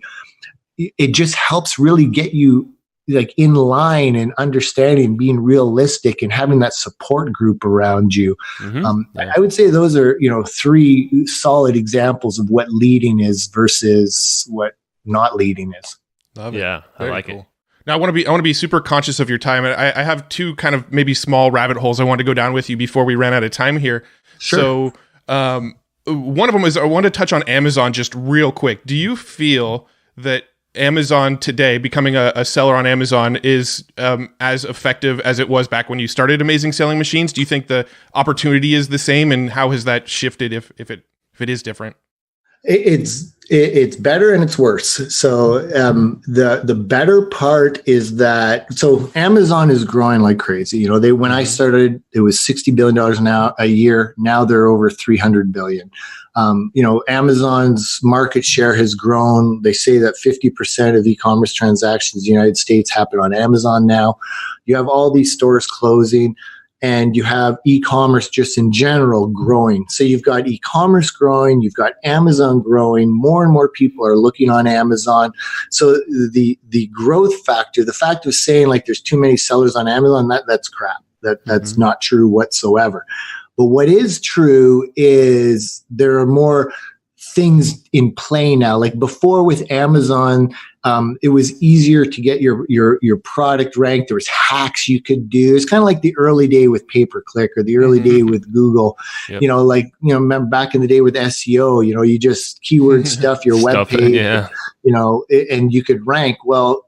it just helps really get you like in line and understanding, being realistic and having that support group around you. I would say those are, three solid examples of what leading is versus what not leading is. Love it. Yeah. Very I like cool. it. Now I want to be super conscious of your time. I have two kind of maybe small rabbit holes I wanted to go down with you before we ran out of time here. Sure. So, one of them is I want to touch on Amazon just real quick. Do you feel that Amazon today, becoming a seller on Amazon, is as effective as it was back when you started Amazing Selling Machines? Do you think the opportunity is the same, and how has that shifted if it is different? It's better and it's worse. So the better part is that Amazon is growing like crazy. When I started, it was $60 billion now a year. Now they're over $300 billion. Amazon's market share has grown. They say that 50% of e-commerce transactions in the United States happen on Amazon now. You have all these stores closing, and you have e-commerce just in general growing. So you've got e-commerce growing, you've got Amazon growing, more and more people are looking on Amazon. So the growth factor, the fact of saying like there's too many sellers on Amazon, that's crap. That's not true whatsoever. But what is true is there are more things in play now. Like before with Amazon, it was easier to get your product ranked. There was hacks you could do. It's kind of like the early day with pay-per-click or the early day with Google. Yep. Remember back in the day with SEO, you just keyword stuff your web page, and you could rank. Well,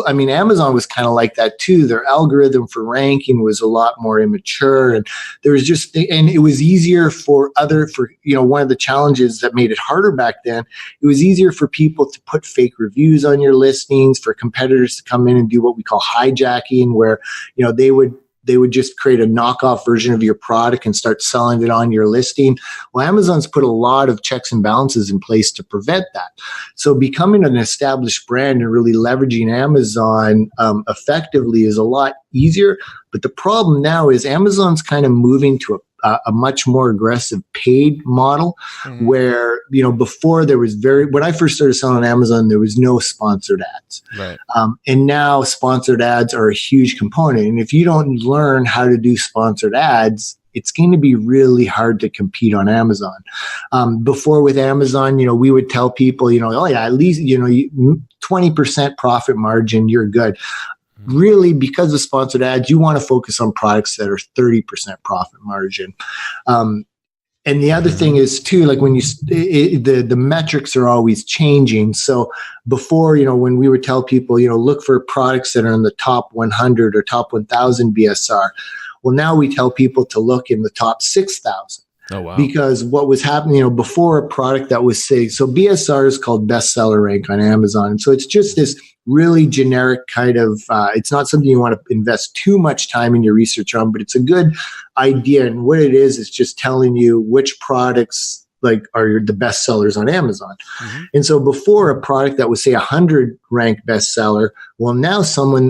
Amazon was kind of like that too. Their algorithm for ranking was a lot more immature, and there was and it was easier for one of the challenges that made it harder back then. It was easier for people to put fake reviews on your listings, for competitors to come in and do what we call hijacking, where they would just create a knockoff version of your product and start selling it on your listing. Well, Amazon's put a lot of checks and balances in place to prevent that. So becoming an established brand and really leveraging Amazon effectively is a lot easier. But the problem now is Amazon's kind of moving to a much more aggressive paid model where, before there was when I first started selling on Amazon, there was no sponsored ads. Right. And now sponsored ads are a huge component. And if you don't learn how to do sponsored ads, it's going to be really hard to compete on Amazon. Before with Amazon, we would tell people, oh yeah, at least, 20% profit margin, you're good. Really, because of sponsored ads, you want to focus on products that are 30% profit margin. And the other thing is too, like when the metrics are always changing. So before, when we would tell people, look for products that are in the top 100 or top 1,000 BSR. Well, now we tell people to look in the top 6,000. Oh, wow. Because what was happening, before a product that was so BSR is called bestseller rank on Amazon. And so it's just this really generic kind of, it's not something you want to invest too much time in your research on, but it's a good idea. And what it is just telling you which products are the best sellers on Amazon. And so before, a product that was say 100 ranked bestseller. Well, now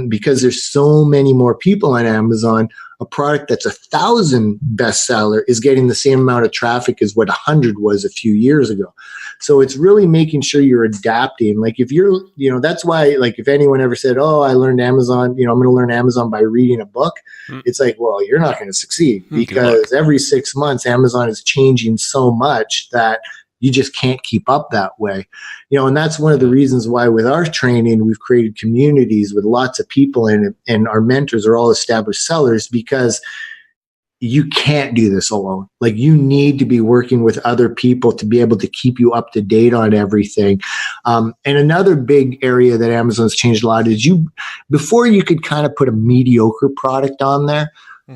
because there's so many more people on Amazon, a product that's 1,000 bestseller is getting the same amount of traffic as what 100 was a few years ago. So it's really making sure you're adapting. Like if you're, that's why, like if anyone ever said, oh, I learned Amazon, I'm going to learn Amazon by reading a book. It's like, well, you're not going to succeed because every 6 months, Amazon is changing so much that you just can't keep up that way. And that's one of the reasons why with our training, we've created communities with lots of people in it, and our mentors are all established sellers, because you can't do this alone. Like you need to be working with other people to be able to keep you up to date on everything. And another big area that Amazon's changed a lot is before you could kind of put a mediocre product on there.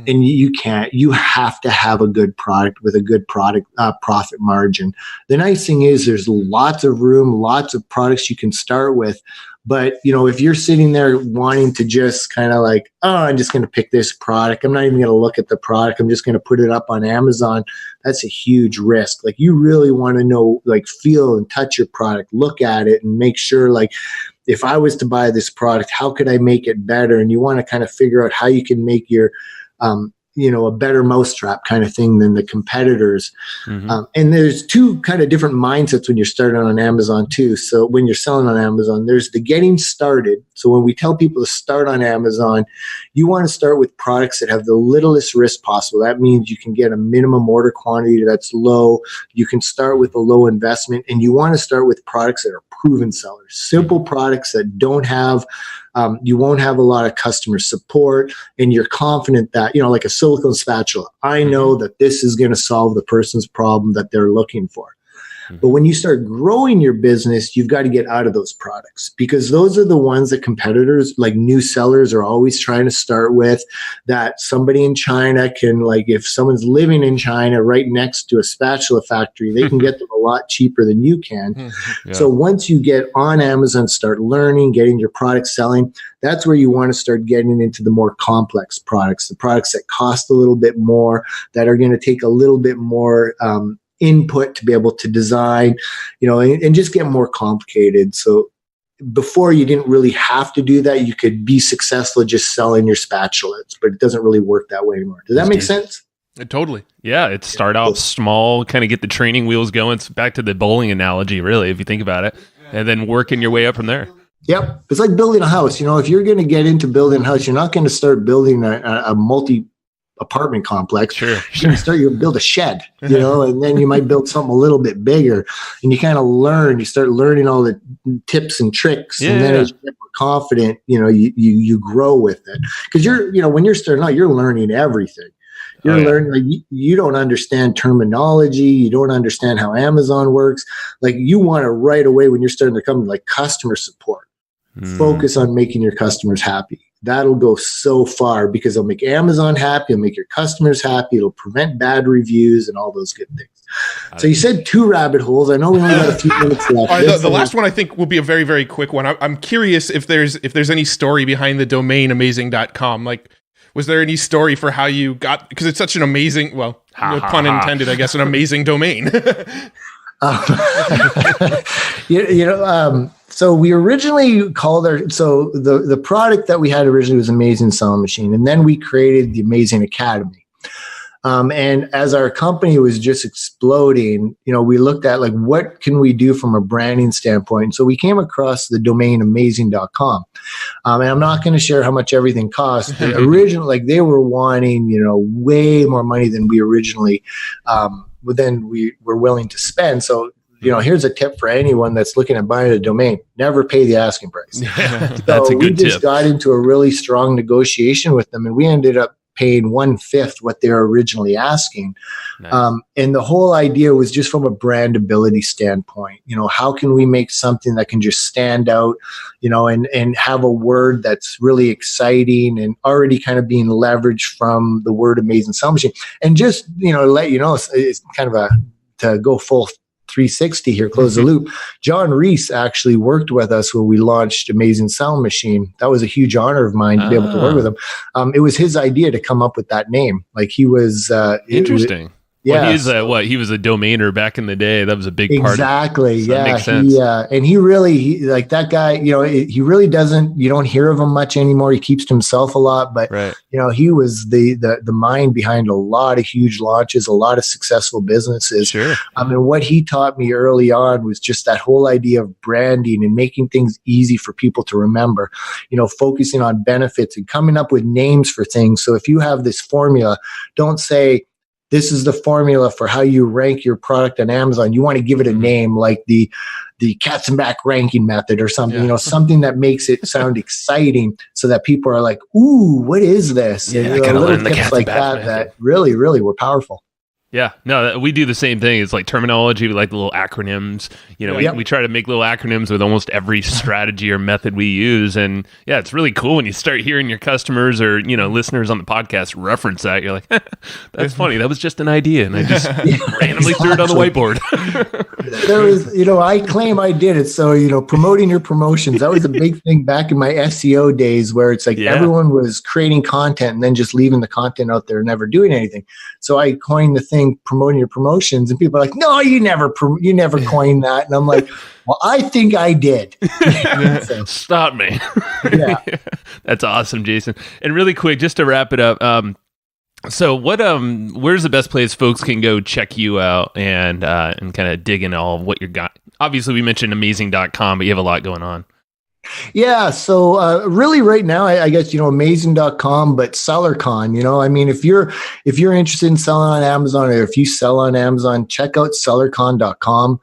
And you can't. You have to have a good product with a good product profit margin. The nice thing is there's lots of room, lots of products you can start with. But, if you're sitting there wanting to just kind of like, oh, I'm just going to pick this product, I'm not even going to look at the product, I'm just going to put it up on Amazon, that's a huge risk. Like you really want to know, like feel and touch your product, look at it and make sure, like, if I was to buy this product, how could I make it better? And you want to kind of figure out how you can make your a better mousetrap kind of thing than the competitors. And there's two kind of different mindsets when you're starting on Amazon too. So when you're selling on Amazon, there's the getting started. So when we tell people to start on Amazon, you want to start with products that have the littlest risk possible. That means you can get a minimum order quantity that's low. You can start with a low investment, and you want to start with products that are proven sellers, simple products that don't have you won't have a lot of customer support, and you're confident that, like a silicone spatula, I know that this is going to solve the person's problem that they're looking for. But when you start growing your business, you've got to get out of those products, because those are the ones that competitors, like new sellers, are always trying to start with, that somebody in China can, like if someone's living in China right next to a spatula factory, they can get them a lot cheaper than you can. So once you get on Amazon, start learning, getting your product selling, that's where you want to start getting into the more complex products, the products that cost a little bit more, that are going to take a little bit more input to be able to design, and just get more complicated. So before, you didn't really have to do that. You could be successful just selling your spatulas, but it doesn't really work that way anymore. Does that make sense? Totally. Yeah, it start out small, kind of get the training wheels going. It's back to the bowling analogy, really, if you think about it, and then working your way up from there. Yep. It's like building a house. If you're going to get into building a house, you're not going to start building a multi-apartment complex. Sure. You'll build a shed, and then you might build something a little bit bigger, and you kind of you start learning all the tips and tricks. And then as you get more confident, you grow with it. Because when you're starting out, you're learning everything. You're learning, like, you don't understand terminology. You don't understand how Amazon works. Like, you want to right away, when you're starting to come, like customer support, focus on making your customers happy. That'll go so far, because it'll make Amazon happy, it'll make your customers happy, it'll prevent bad reviews and all those good things. So you said 2 rabbit holes. I know we only got a few minutes left. The last one I think will be a very, very quick one. I'm curious if there's any story behind the domain amazing.com. Like, was there any story for how you got, because it's such an amazing, well, no pun intended, I guess, an amazing domain. So we originally called the product that we had originally was Amazing Selling Machine. And then we created the Amazing Academy. And as our company was just exploding, we looked at, like, what can we do from a branding standpoint? So we came across the domain amazing.com. And I'm not going to share how much everything cost. Originally, like, they were wanting, way more money than we originally, than we were willing to spend. So, here's a tip for anyone that's looking at buying a domain: never pay the asking price. That's a good tip. We just got into a really strong negotiation with them, and we ended up paying 1/5 what they were originally asking. Nice. And the whole idea was just from a brandability standpoint. How can we make something that can just stand out, and have a word that's really exciting and already kind of being leveraged from the word Amazing Selling Machine. And just, let you know, it's kind of to go full 360 here, close the loop. John Reese actually worked with us when we launched Amazing Selling Machine. That was a huge honor of mine to be able to work with him. It was his idea to come up with that name. Like, he was interesting. Yeah, well, he was a domainer back in the day. That was a big part. Exactly. So yeah. That makes sense. And he really, like that guy, he really doesn't, you don't hear of him much anymore. He keeps to himself a lot, but Right. He was the mind behind a lot of huge launches, a lot of successful businesses. Sure. I mean, what he taught me early on was just that whole idea of branding and making things easy for people to remember, focusing on benefits and coming up with names for things. So if you have this formula, don't say, this is the formula for how you rank your product on Amazon. You want to give it a name like the Katzenback ranking method or something, something that makes it sound exciting so that people are like, ooh, what is this? Yeah, and, I gotta learn the tips like Katzenback that really, really were powerful. Yeah, no, we do the same thing. It's like terminology, we like the little acronyms. We try to make little acronyms with almost every strategy or method we use. And yeah, it's really cool when you start hearing your customers or, listeners on the podcast reference that. You're like, that's funny. That was just an idea. And I just randomly threw it on the whiteboard. There was, I claim I did it. So, promoting your promotions, that was a big thing back in my SEO days where it's like everyone was creating content and then just leaving the content out there, never doing anything. So I coined the thing promoting your promotions, and people are like, no, you never coined that. And I'm like, well, I think I did. So, stop me. Yeah. That's awesome, Jason. And really quick, just to wrap it up. So where's the best place folks can go check you out and kind of dig into all of what you got? Obviously we mentioned amazing.com, but you have a lot going on. Yeah. So really right now, I guess, amazing.com, but SellerCon, I mean, if you're interested in selling on Amazon or if you sell on Amazon, check out SellerCon.com.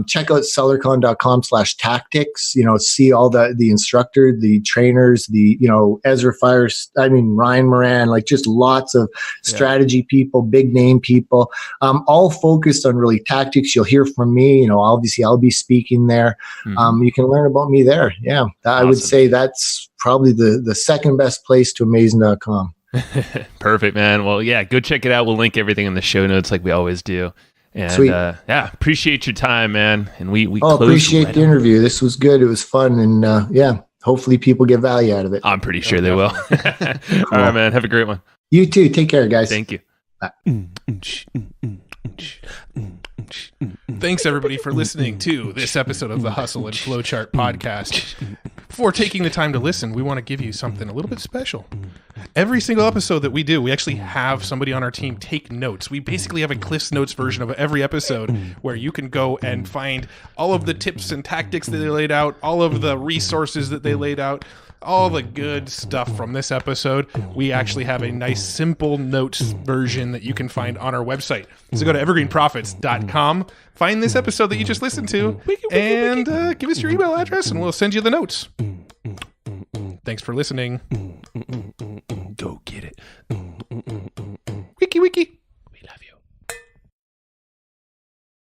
Check out SellerCon.com/tactics, see all the instructor, the trainers, the, Ezra Fires, Ryan Moran, like just lots of strategy people, big name people, all focused on really tactics. You'll hear from me, obviously I'll be speaking there. You can learn about me there. Yeah, awesome. I would say that's probably the second best place to amazing.com. Perfect, man. Well, yeah, go check it out. We'll link everything in the show notes like we always do. And Sweet. Appreciate your time, man. And we appreciate the interview. This was good. It was fun. And hopefully people get value out of it. I'm pretty sure they will. Cool. All right, man. Have a great one. You too. Take care, guys. Thank you. Bye. Thanks, everybody, for listening to this episode of the Hustle and Flowchart podcast. Before taking the time to listen, we want to give you something a little bit special. Every single episode that we do, we actually have somebody on our team take notes. We basically have a Cliff's Notes version of every episode where you can go and find all of the tips and tactics that they laid out, all of the resources that they laid out, all the good stuff from this episode. We actually have a nice simple notes version that you can find on our website. So go to evergreenprofits.com, find this episode that you just listened to, and give us your email address and we'll send you the notes. Thanks for listening.